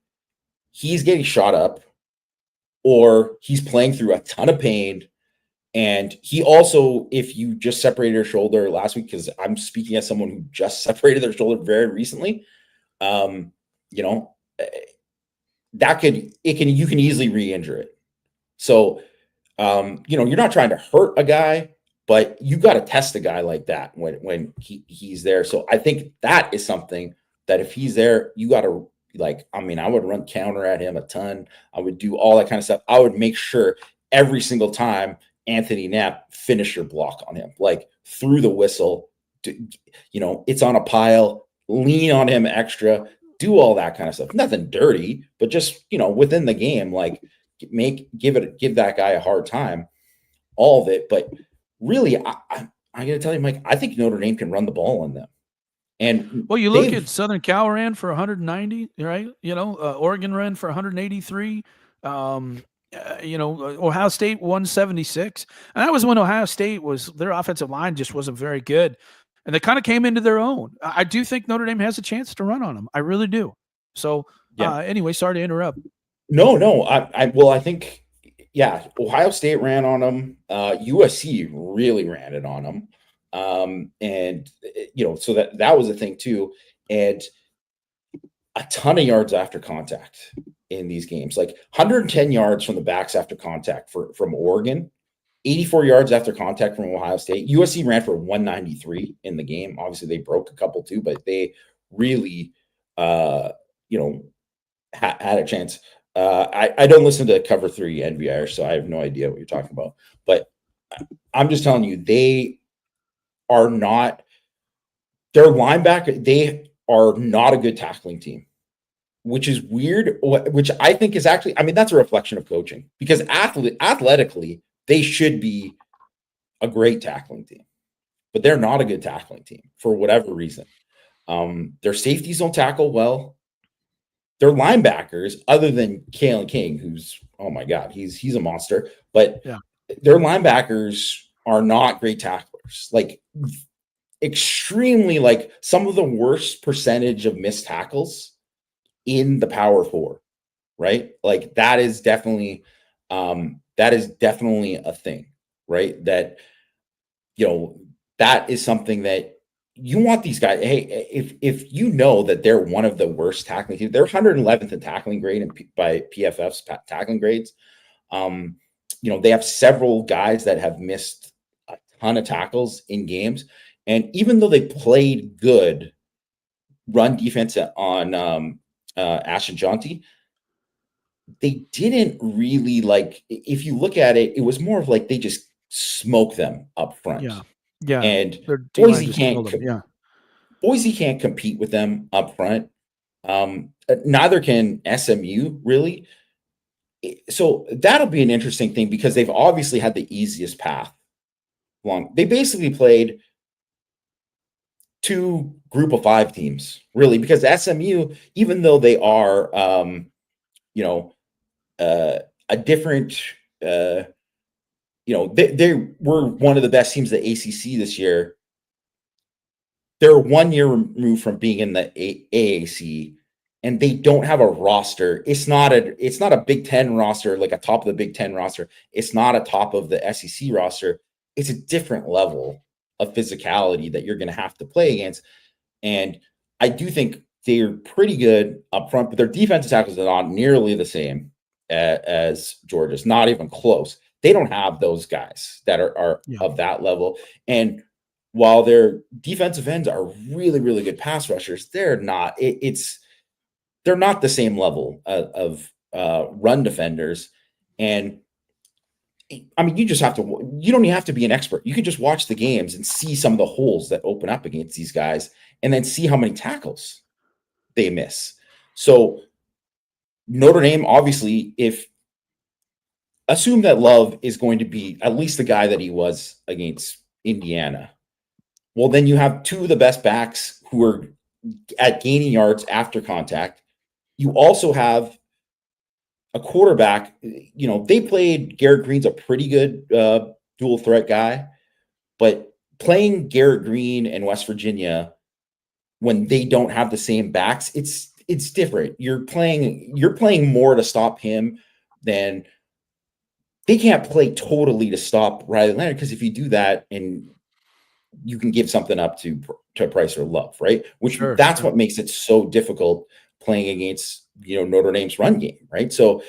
he's getting shot up, or he's playing through a ton of pain. And he also, if you just separated your shoulder last week, because I'm speaking as someone who just separated their shoulder very recently, you can easily re-injure it. So, you're not trying to hurt a guy, but you got to test a guy like that when he's there. So I think that is something that if he's there, you got to Like, I mean, I would run counter at him a ton. I would do all that kind of stuff. I would make sure every single time Anthony Knapp finished your block on him, like through the whistle, it's on a pile, lean on him extra, do all that kind of stuff. Nothing dirty, but just, within the game, like give that guy a hard time, all of it. But really, I'm going to tell you, Mike, I think Notre Dame can run the ball on them. And well, you look at Southern Cal ran for 190, right? Oregon ran for 183. Ohio State 176, and that was when Ohio State their offensive line just wasn't very good, and they kind of came into their own. I do think Notre Dame has a chance to run on them. I really do. So, anyway, sorry to interrupt. No. I think, Ohio State ran on them. USC really ran it on them. So that was a thing too. And a ton of yards after contact in these games, like 110 yards from the backs after contact from Oregon, 84 yards after contact from Ohio State. USC ran for 193 in the game. Obviously they broke a couple too, but they really, had a chance. I don't listen to Cover 3 NVR, so I have no idea what you're talking about, but I'm just telling you, they are not their linebacker. They are not a good tackling team, which is weird, which I think is actually, that's a reflection of coaching, because athletically, they should be a great tackling team, but they're not a good tackling team for whatever reason. Their safeties don't tackle well. Their linebackers, other than Kalen King, who's, oh my God, he's a monster, but their linebackers are not great tacklers. Like, extremely, like some of the worst percentage of missed tackles in the Power Four, right? Like that is definitely a thing, right? That, that is something that you want these guys. Hey, if you know that they're one of the worst tackling teams, they're 111th in tackling grade by PFF's tackling grades. They have several guys that have missed a ton of tackles in games. And even though they played good run defense on Ashton Jonty, they didn't really, like, if you look at it, it was more of like they just smoke them up front. Yeah. And Boise can't compete with them up front. Neither can SMU, really. So that'll be an interesting thing, because they've obviously had the easiest path. They basically played two group of 5 teams, really, because SMU, even though they are, a different, they were one of the best teams of the ACC this year. They're 1 year removed from being in the AAC, and they don't have a roster. It's not a Big Ten roster, like a top of the Big Ten roster. It's not a top of the SEC roster. It's a different level of physicality that you're going to have to play against. And I do think they're pretty good up front, but their defensive tackles are not nearly the same as Georgia's, not even close. They don't have those guys that are of that level. And while their defensive ends are really, really good pass rushers, they're not, they're not the same level of run defenders. And you don't even have to be an expert. You can just watch the games and see some of the holes that open up against these guys, and then see how many tackles they miss. So Notre Dame, obviously, assume that Love is going to be at least the guy that he was against Indiana. Well, then you have two of the best backs who are at gaining yards after contact. You also have a quarterback. They played Garrett Green's a pretty good dual threat guy, but playing Garrett Green in West Virginia when they don't have the same backs, it's different. You're playing more to stop him than they can't play totally to stop Riley Leonard, because if you do that, and you can give something up to Price or Love, right? That's what makes it so difficult playing against Notre Dame's run game, right? So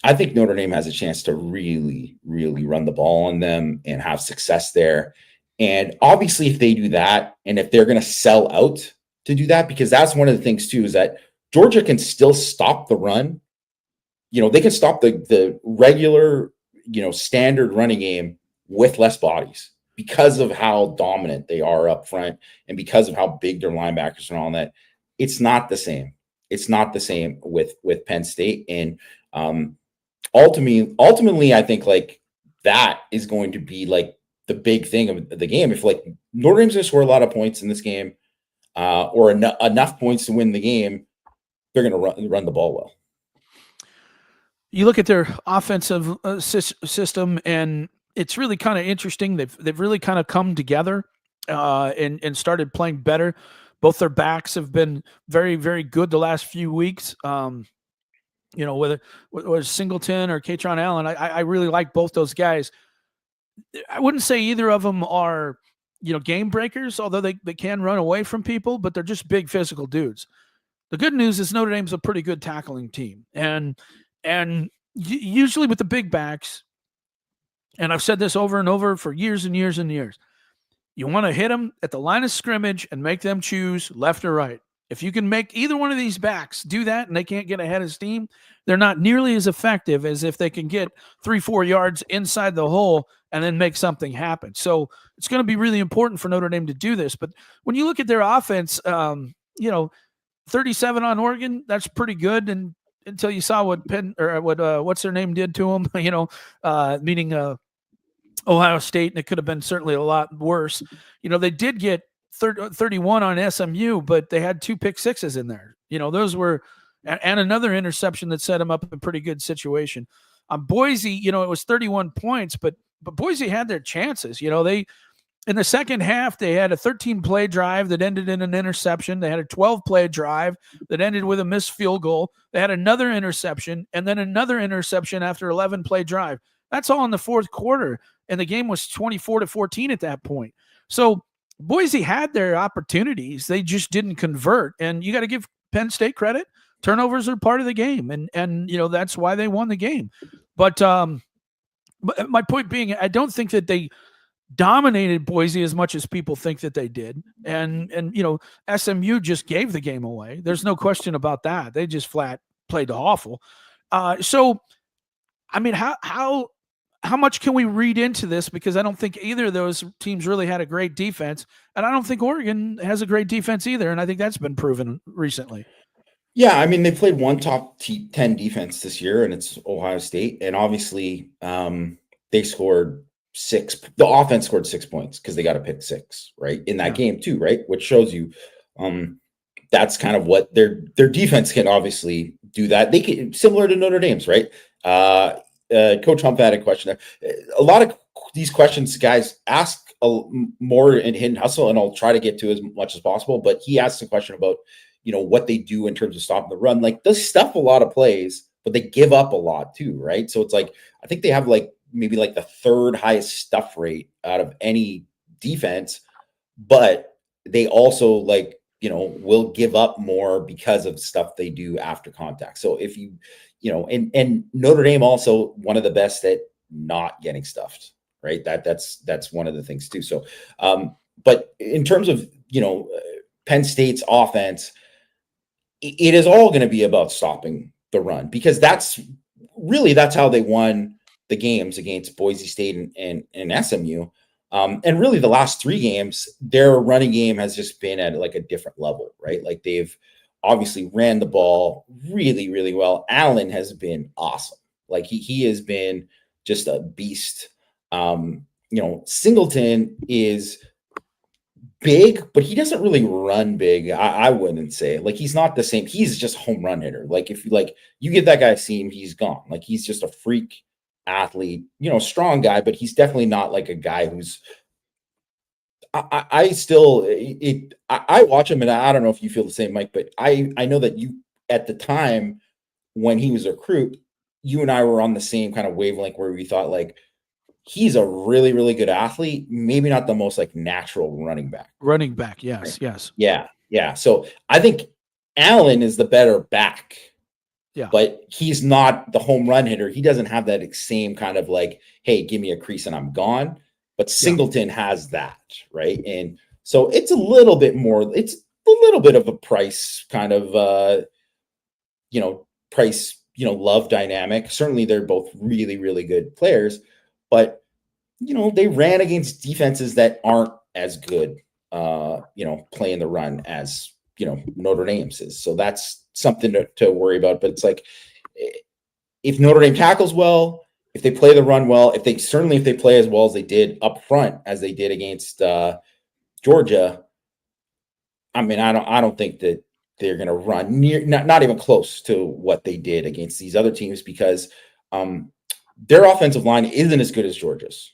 I think Notre Dame has a chance to really, really run the ball on them and have success there. And obviously, if they do that, and if they're going to sell out to do that, because that's one of the things too, is that Georgia can still stop the run. They can stop the regular, standard running game with less bodies because of how dominant they are up front and because of how big their linebackers are and all that. It's not the same. It's not the same with Penn State. And ultimately, I think like that is going to be like the big thing of the game. If like Notre Dame's going to score a lot of points in this game, or enough points to win the game, they're going to run the ball well. You look at their offensive system, and it's really kind of interesting. They've really kind of come together and started playing better. Both their backs have been very, very good the last few weeks. Whether Singleton or Katron Allen, I really like both those guys. I wouldn't say either of them are, game breakers, although they can run away from people, but they're just big physical dudes. The good news is Notre Dame's a pretty good tackling team. And usually with the big backs, and I've said this over and over for years and years and years, you want to hit them at the line of scrimmage and make them choose left or right. If you can make either one of these backs do that and they can't get ahead of steam, they're not nearly as effective as if they can get 3-4 yards inside the hole and then make something happen. So it's going to be really important for Notre Dame to do this. But when you look at their offense, 37 on Oregon, that's pretty good. And until you saw what what's their name did to them, meaning Ohio State, and it could have been certainly a lot worse. They did get 31 on SMU, but they had 2 pick sixes in there. Those were, and another interception that set them up in a pretty good situation. Boise, it was 31 points, but Boise had their chances. They, in the second half, they had a 13-play drive that ended in an interception. They had a 12-play drive that ended with a missed field goal. They had another interception and then another interception after 11-play drive. That's all in the fourth quarter, and the game was 24-14 at that point. So Boise had their opportunities. They just didn't convert, and you got to give Penn State credit. Turnovers are part of the game, and that's why they won the game. But my point being, I don't think that they dominated Boise as much as people think that they did. And SMU just gave the game away. There's no question about that. They just flat played awful. So, I mean, how much can we read into this? Because I don't think either of those teams really had a great defense. And I don't think Oregon has a great defense either. And I think that's been proven recently. Yeah, I mean, they played one top 10 defense this year, and it's Ohio State. And obviously, they scored 6. The offense scored 6 points because they got a pick 6, right, in that game too, right? Which shows you that's kind of what their defense can obviously do. That they can, similar to Notre Dame's, right? Coach Hump had a question there. A lot of these questions, guys, ask more in Hidden Hustle, and I'll try to get to as much as possible. But he asked a question about what they do in terms of stopping the run. Like, they stuff a lot of plays, but they give up a lot too, right? So it's like, I think they have maybe the 3rd highest stuff rate out of any defense, but they also will give up more because of stuff they do after contact. So if and Notre Dame also one of the best at not getting stuffed, right? That's one of the things too. So, but in terms of, Penn State's offense, it is all going to be about stopping the run, because that's how they won the games against Boise State and SMU. And really the last 3 games, their running game has just been at a different level, right? Like, they've obviously ran the ball really, really well. Allen has been awesome. Like, he has been just a beast. Singleton is big, but he doesn't really run big. I wouldn't say. He's not the same. He's just a home run hitter. If you give that guy a seam, he's gone. He's just a freak athlete, strong guy, but he's definitely not a guy who's I watch him, and I don't know if you feel the same, Mike, but I know that you, at the time when he was a recruit, you and I were on the same kind of wavelength where we thought he's a really, really good athlete, maybe not the most natural running back. Yes, yes. Yeah. So I think Allen is the better back. Yeah. But he's not the home run hitter. He doesn't have that same kind of hey, give me a crease and I'm gone. But Singleton has that, right? And so it's a little bit more, it's a little bit of a price kind of Price, love dynamic. Certainly they're both really, really good players, but they ran against defenses that aren't as good, playing the run as, Notre Dame's is. So that's something to worry about. But it's like, if Notre Dame tackles well, if they play the run well, if they play as well as they did up front, as they did against Georgia, I mean, I don't think that they're going to run not even close to what they did against these other teams, because their offensive line isn't as good as Georgia's,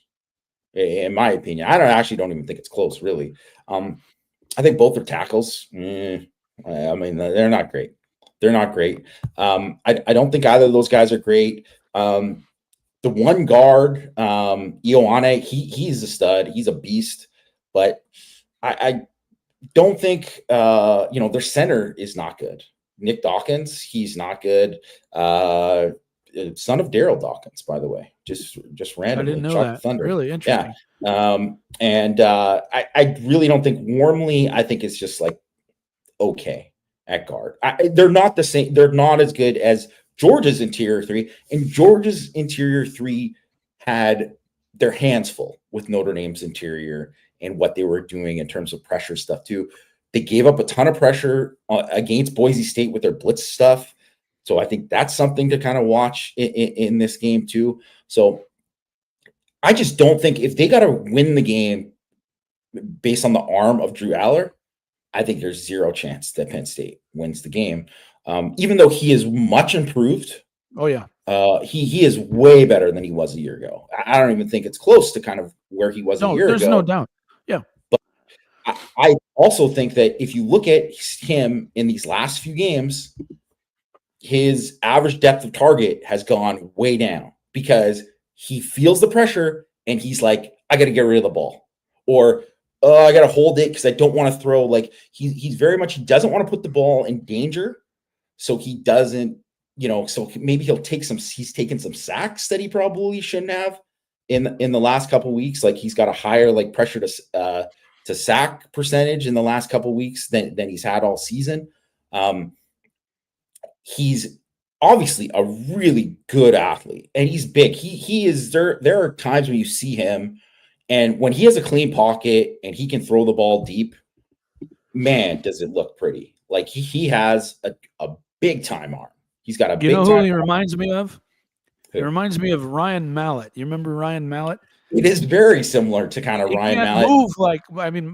in my opinion. I don't even think it's close, really. I think both their tackles, I mean, they're not great. They're not great. I don't think either of those guys are great. The one guard, Ioane, he's a stud. He's a beast. But I don't think, their center is not good. Nick Dawkins, he's not good. Son of Daryl Dawkins, by the way, just randomly. I didn't know that. Thunder. Really interesting. Yeah. I really don't think Wormley. I think it's just like okay at guard. They're not the same. They're not as good as Georgia's interior three. And Georgia's interior three had their hands full with Notre Dame's interior and what they were doing in terms of pressure stuff too. They gave up a ton of pressure against Boise State with their blitz stuff. So I think that's something to kind of watch in this game too. So I just don't think, if they got to win the game based on the arm of Drew Aller, I think there's zero chance that Penn State wins the game. Even though he is much improved. Oh yeah. He is way better than he was a year ago. I don't even think it's close to kind of where he was a year ago. There's no doubt. Yeah. But I also think that if you look at him in these last few games, his average depth of target has gone way down because he feels the pressure and he's like, I got to get rid of the ball, or I got to hold it because I don't want to throw. Like he's very much, he doesn't want to put the ball in danger. So he doesn't, so maybe he's taken some sacks that he probably shouldn't have in the last couple of weeks. Like he's got a higher like pressure to sack percentage in the last couple of weeks than he's had all season. He's obviously a really good athlete and he's big. He is there. There are times when you see him and when he has a clean pocket and he can throw the ball deep, man, does it look pretty. Like he has a big time arm. He's got a big time. You know who he reminds me of? He reminds me of Ryan Mallett. You remember Ryan Mallett? It is very similar to kind of Ryan Mallett.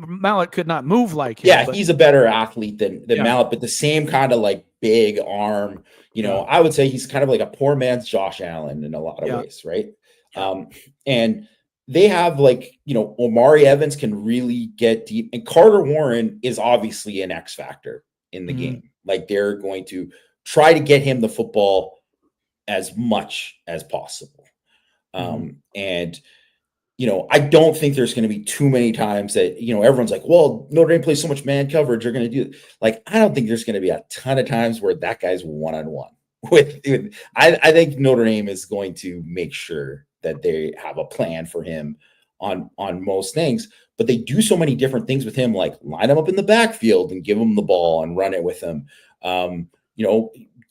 Mallett could not move like him. Yeah, he's a better athlete than Mallett, but the same kind of like big arm. I would say he's kind of like a poor man's Josh Allen in a lot of ways, right? And they have Omari Evans can really get deep, and Carter Warren is obviously an X factor in the game. Like they're going to try to get him the football as much as possible. And I don't think there's going to be too many times that, everyone's like, well, Notre Dame plays so much man coverage, they're going to do it. Like, I don't think there's going to be a ton of times where that guy's one-on-one with I think Notre Dame is going to make sure that they have a plan for him on most things, but they do so many different things with him, like line him up in the backfield and give him the ball and run it with him.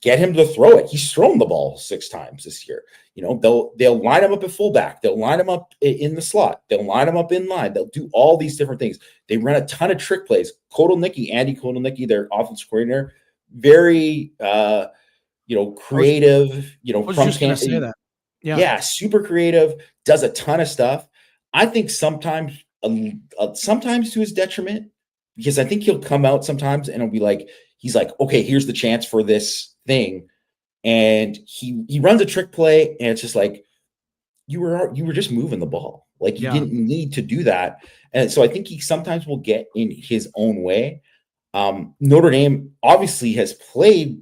Get him to throw it. He's thrown the ball 6 times this year. They'll line him up at fullback. They'll line him up in the slot. They'll line him up in line. They'll do all these different things. They run a ton of trick plays. Andy Kotelnicki, their offensive coordinator, very, creative. I was just going to say that. Yeah, super creative. Does a ton of stuff. I think sometimes to his detriment, because I think he'll come out sometimes and it'll be like, he's like, okay, here's the chance for this thing. And he runs a trick play and it's just like, you were just moving the ball. Like you didn't need to do that. And so I think he sometimes will get in his own way. Notre Dame obviously has played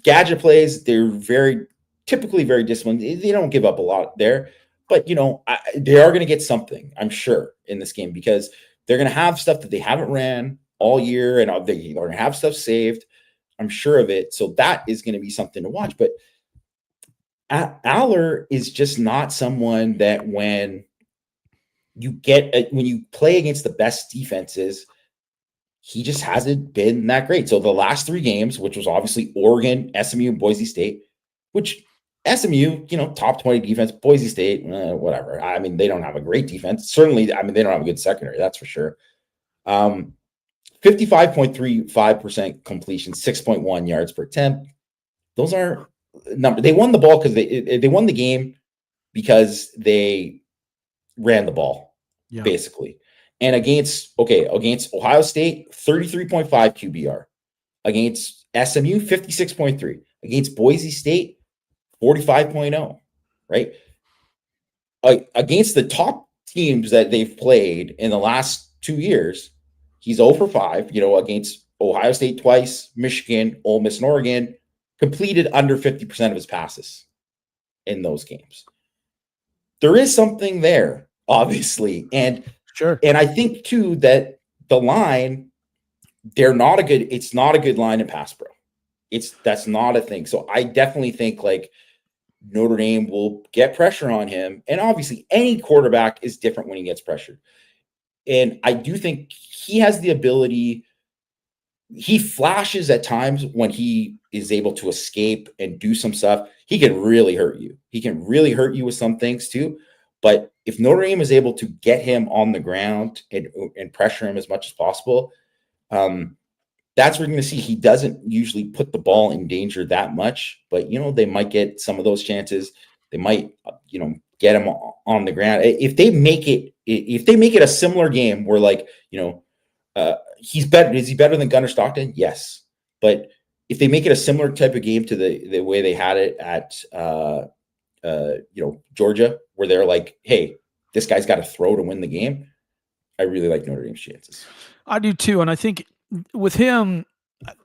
gadget plays. They're typically very disciplined. They don't give up a lot there, but they are going to get something, I'm sure, in this game, because they're going to have stuff that they haven't ran all year, and they're going to have stuff saved. I'm sure of it. So that is going to be something to watch. But Aller is just not someone that when you play against the best defenses, he just hasn't been that great. So the last 3 games, which was obviously Oregon, SMU, and Boise State, which SMU, top 20 defense, Boise State, whatever. I mean, they don't have a great defense. Certainly, I mean, they don't have a good secondary, that's for sure. 55.35% completion, 6.1 yards per attempt. Those are numbers. They won the ball because they won the game because they ran the ball, basically. And against Ohio State, 33.5 QBR. Against SMU, 56.3. Against Boise State, 45.0, right? Against the top teams that they've played in the last 2 years, he's 0 for 5, against Ohio State twice, Michigan, Ole Miss, and Oregon, completed under 50% of his passes in those games. There is something there, obviously. And sure. And I think too that the line, it's not a good line in pass pro. That's not a thing. So I definitely think like Notre Dame will get pressure on him. And obviously any quarterback is different when he gets pressured. And I do think he has the ability. He flashes at times when he is able to escape and do some stuff. He can really hurt you. He can really hurt you with some things too. But if Notre Dame is able to get him on the ground and pressure him as much as possible, that's what we're going to see. He doesn't usually put the ball in danger that much, but they might get some of those chances. They might, get him on the ground. If they make it a similar game where he's better. Is he better than Gunnar Stockton? Yes. But if they make it a similar type of game to the way they had it at, Georgia, where they're like, hey, this guy's got to throw to win the game, I really like Notre Dame's chances. I do too. And I think with him,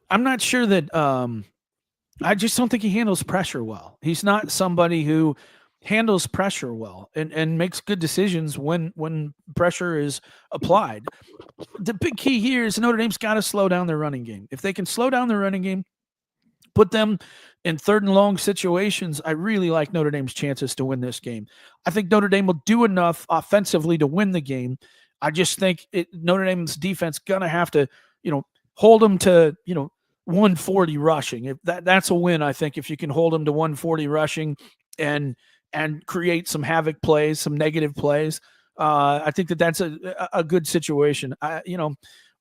I'm not sure that I just don't think he handles pressure well. He's not somebody who handles pressure well and makes good decisions when pressure is applied. The big key here is Notre Dame's got to slow down their running game. If they can slow down their running game, put them in 3rd and long situations, I really like Notre Dame's chances to win this game. I think Notre Dame will do enough offensively to win the game. I just think Notre Dame's defense going to have to, hold them to, 140 rushing. If that's a win, I think, if you can hold them to 140 rushing and create some havoc plays, some negative plays. I think that's a good situation.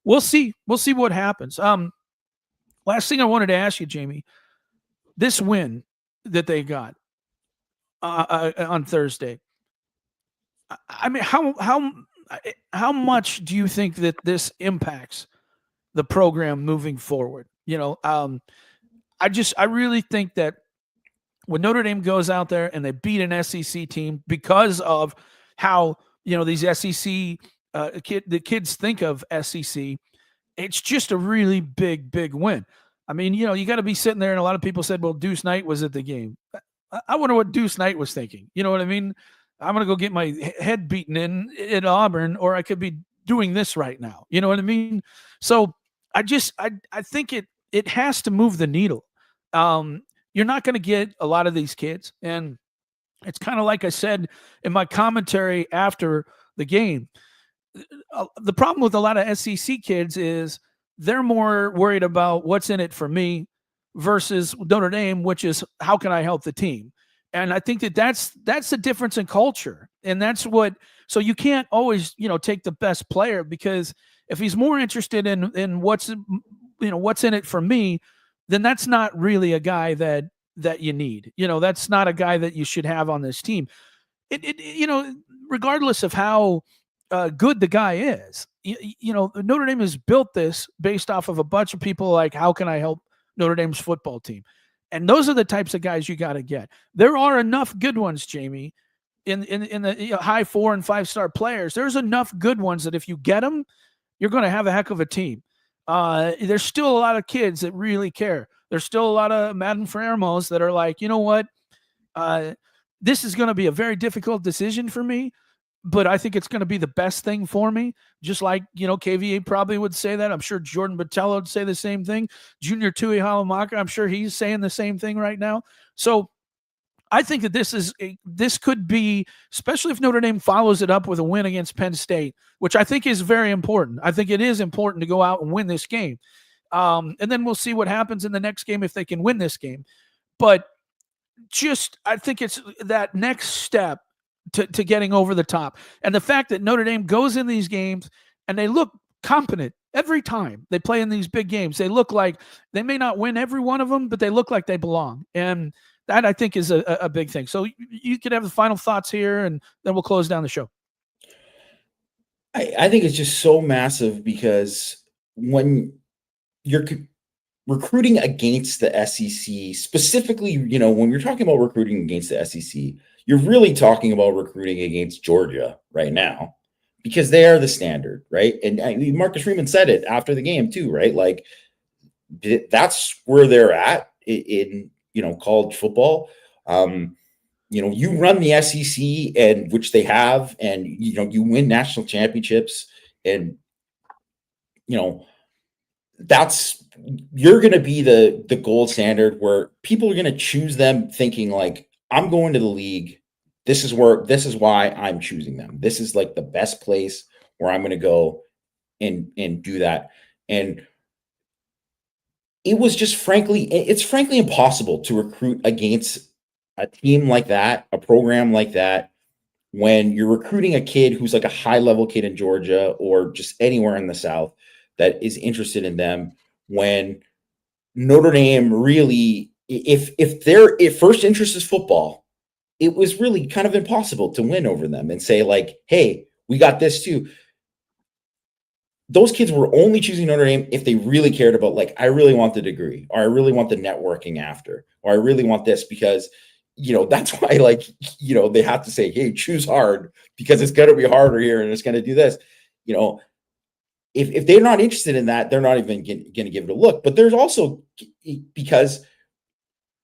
We'll see. We'll see what happens. Last thing I wanted to ask you, Jamie, this win that they got on Thursday, I mean, how much do you think that this impacts the program moving forward? I really think that when Notre Dame goes out there and they beat an SEC team because of how, these SEC the kids think of SEC, it's just a really big win. I mean, you got to be sitting there, and a lot of people said, well, Deuce Knight was at the game. I wonder what Deuce Knight was thinking. You know what I mean? I'm going to go get my head beaten in Auburn, or I could be doing this right now. You know what I mean? So I think it has to move the needle. You're not going to get a lot of these kids. And it's kind of like I said in my commentary after the game. The problem with a lot of SEC kids is they're more worried about what's in it for me versus Notre Dame, which is how can I help the team? And I think that's the difference in culture. And so you can't always, take the best player, because if he's more interested in what's in it for me, then that's not really a guy that you need. That's not a guy that you should have on this team. Regardless of how good the guy is, Notre Dame has built this based off of a bunch of people like, how can I help Notre Dame's football team? And those are the types of guys you got to get. There are enough good ones, Jamie, in the high 4 and 5 star players. There's enough good ones that if you get them, you're going to have a heck of a team. There's still a lot of kids that really care. There's still a lot of Madden Frermos that are like, you know what? This is going to be a very difficult decision for me, but I think it's going to be the best thing for me. Just like, KVA probably would say that. I'm sure Jordan Botello would say the same thing. Junior Tui Halamaka, I'm sure he's saying the same thing right now. So I think that this could be, especially if Notre Dame follows it up with a win against Penn State, which I think is very important. I think it is important to go out and win this game. And then we'll see what happens in the next game if they can win this game. But I think it's that next step to getting over the top. And the fact that Notre Dame goes in these games and they look competent every time they play in these big games. They look like they may not win every one of them, but they look like they belong. And that, I think, is a big thing. So you could have the final thoughts here, and then we'll close down the show. I think it's just so massive because when you're recruiting against the SEC, specifically, when you're talking about recruiting against the SEC, you're really talking about recruiting against Georgia right now because they are the standard, right? And Marcus Freeman said it after the game too, right? Like that's where they're at in college football. You run the SEC, and which they have, and you win national championships, and that's you're going to be the gold standard where people are going to choose them thinking like, I'm going to the league. This is why I'm choosing them. This is like the best place where I'm going to go and do that. And it's frankly impossible to recruit against a team like that, a program like that, when you're recruiting a kid who's like a high level kid in Georgia or just anywhere in the South that is interested in them, when Notre Dame really, if their first interest is football, it was really kind of impossible to win over them and say like, hey, we got this too. Those kids were only choosing Notre Dame if they really cared about, like, I really want the degree, or I really want the networking after, or I really want this, because that's why, like, they have to say, hey, choose hard because it's going to be harder here and it's going to do this. If they're not interested in that, they're not even going to give it a look. But there's also, because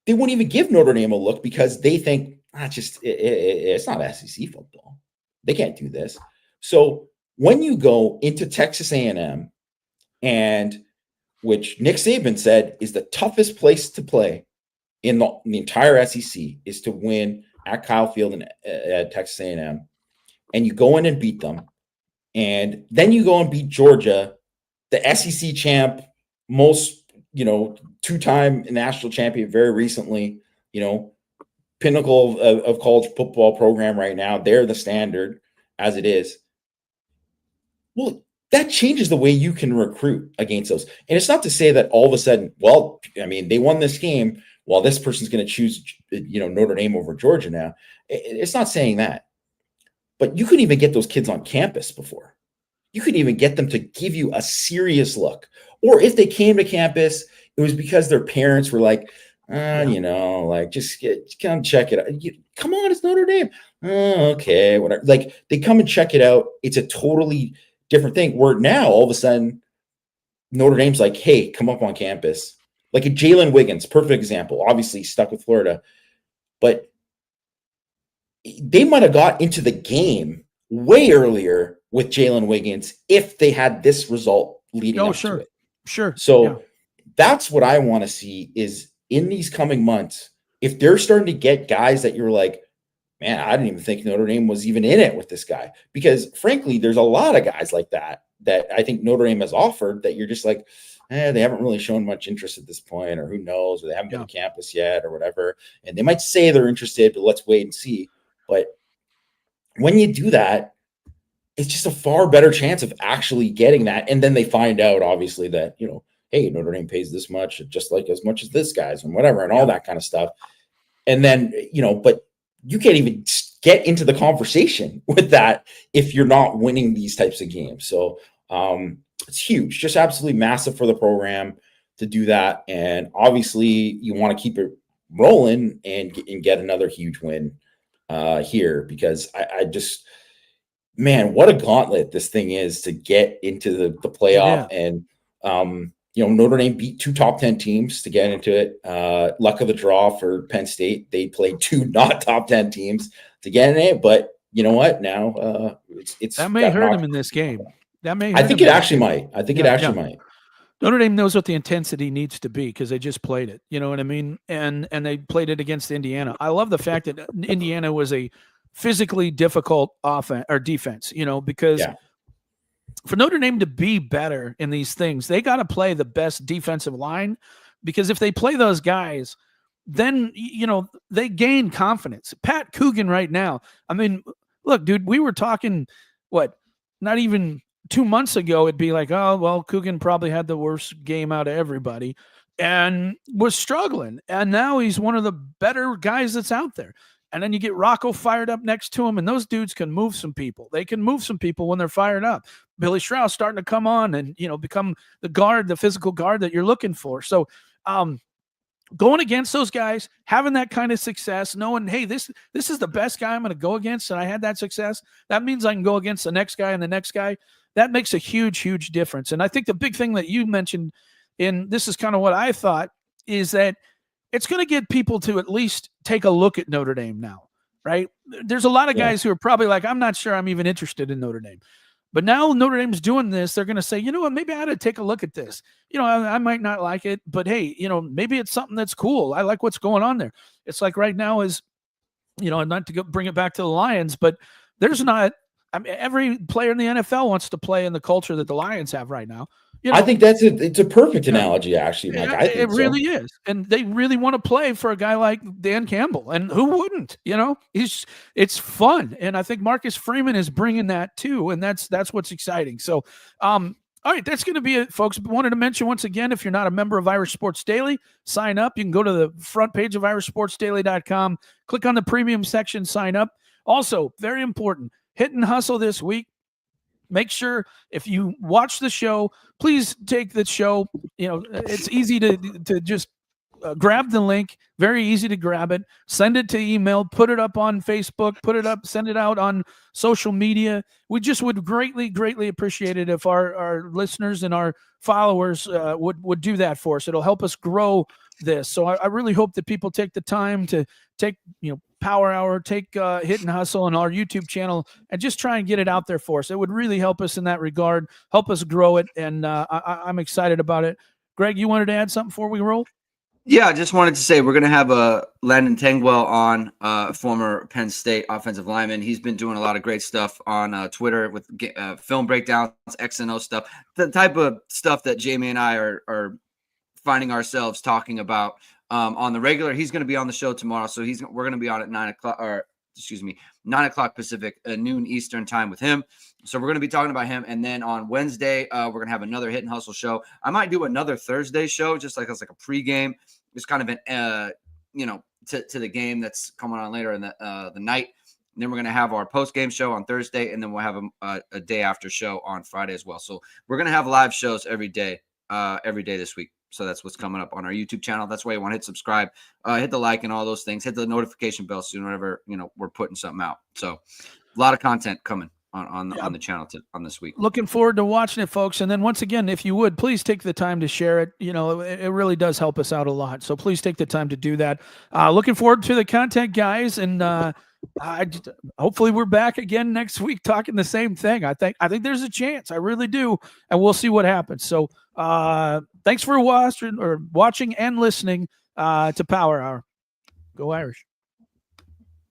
they won't even give Notre Dame a look because they think, it's not SEC football. They can't do this. So when you go into Texas A&M, and which Nick Saban said is the toughest place to play in the entire SEC, is to win at Kyle Field and at Texas A&M, and you go in and beat them, and then you go and beat Georgia, the SEC champ, most two-time national champion very recently, pinnacle of college football program right now. They're the standard as it is. Well, that changes the way you can recruit against those. And it's not to say that all of a sudden, well, I mean, they won this game, well, this person's going to choose, Notre Dame over Georgia now. It's not saying that. But you couldn't even get those kids on campus before. You couldn't even get them to give you a serious look. Or if they came to campus, it was because their parents were like, just come check it out. Come on, it's Notre Dame. Oh, okay, whatever. Like, they come and check it out. It's a totally different thing. Where now, all of a sudden, Notre Dame's like, hey, come up on campus. Like a Jaylen Wiggins, perfect example. Obviously stuck with Florida. But they might have got into the game way earlier with Jaylen Wiggins if they had this result leading up to it. Sure. So that's what I want to see is in these coming months, if they're starting to get guys that you're like, man, I didn't even think Notre Dame was even in it with this guy. Because frankly, there's a lot of guys like that I think Notre Dame has offered that you're just like, they haven't really shown much interest at this point, or who knows, or they haven't been on campus yet or whatever. And they might say they're interested, but let's wait and see. But when you do that, it's just a far better chance of actually getting that. And then they find out, obviously, that, hey, Notre Dame pays this much, just like as much as this guy's and whatever, and all that kind of stuff. And then, but you can't even get into the conversation with that if you're not winning these types of games. So it's huge, just absolutely massive for the program to do that. And obviously you want to keep it rolling and get another huge win here, because I just, man, what a gauntlet this thing is to get into the playoff. And, Notre Dame beat 2 top 10 teams to get into it. Luck of the draw for Penn State. They played 2 not top 10 teams to get in it. But you know what? Now it's that may hurt him in this game. That may. I think it actually might. I think it actually might. Notre Dame knows what the intensity needs to be because they just played it. You know what I mean? And they played it against Indiana. I love the fact that Indiana was a physically difficult offense or defense. Because for Notre Dame to be better in these things, they got to play the best defensive line. Because if they play those guys, then they gain confidence. Pat Coogan right now. I mean, look, dude, we were talking not even 2 months ago, it'd be like, oh, well, Coogan probably had the worst game out of everybody and was struggling. And now he's one of the better guys that's out there. And then you get Rocco fired up next to him, and those dudes can move some people. They can move some people when they're fired up. Billy Strauss starting to come on and, become the guard, the physical guard that you're looking for. So, going against those guys, having that kind of success, knowing, hey, this is the best guy I'm going to go against, and I had that success, that means I can go against the next guy and the next guy. That makes a huge, huge difference. And I think the big thing that you mentioned, and this is kind of what I thought, is that it's going to get people to at least take a look at Notre Dame now, right? There's a lot of guys who are probably like, I'm not sure I'm even interested in Notre Dame. But now Notre Dame's doing this, they're going to say, you know what, maybe I ought to take a look at this. I might not like it, but hey, maybe it's something that's cool. I like what's going on there. It's like right now is, not to go bring it back to the Lions, but there's not, every player in the NFL wants to play in the culture that the Lions have right now. I think it's a perfect analogy, actually, Mike. I think it really is. And they really want to play for a guy like Dan Campbell. And who wouldn't? It's fun. And I think Marcus Freeman is bringing that too. And that's what's exciting. So, all right, that's going to be it, folks. Wanted to mention once again, if you're not a member of Irish Sports Daily, sign up. You can go to the front page of irishsportsdaily.com, click on the premium section, sign up. Also, very important, hit and hustle this week. Make sure if you watch the show, please take the show. It's easy to just grab the link. Very easy to grab it. Send it to email. Put it up on Facebook. Put it up. Send it out on social media. We just would greatly, greatly appreciate it if our listeners and our followers would do that for us. It'll help us grow this. So I really hope that people take the time to take Power Hour, take Hit and Hustle on our YouTube channel and just try and get it out there for us. It would really help us in that regard, help us grow it, and I'm excited about it. Greg, you wanted to add something before we roll? Yeah, I just wanted to say we're going to have Landon Tangwell on, former Penn State offensive lineman. He's been doing a lot of great stuff on Twitter with film breakdowns, X&O stuff, the type of stuff that Jamie and I are finding ourselves talking about on the regular. He's going to be on the show tomorrow, so we're going to be on at 9 o'clock Pacific, noon Eastern time with him. So we're going to be talking about him, and then on Wednesday we're going to have another Hit and Hustle show. I might do another Thursday show, just like a pregame. It's kind of an to the game that's coming on later in the night. And then we're going to have our post-game show on Thursday, and then we'll have a day after show on Friday as well. So we're going to have live shows every day this week. So that's what's coming up on our YouTube channel. That's why you want to hit subscribe, hit the like and all those things. Hit the notification bell soon whenever we're putting something out. So a lot of content coming on the channel on this week. Looking forward to watching it, folks. And then once again, if you would, please take the time to share it. It really does help us out a lot. So please take the time to do that. Looking forward to the content, guys. And hopefully we're back again next week talking the same thing. I think there's a chance. I really do. And we'll see what happens. So thanks for watching and listening to Power Hour. Go Irish.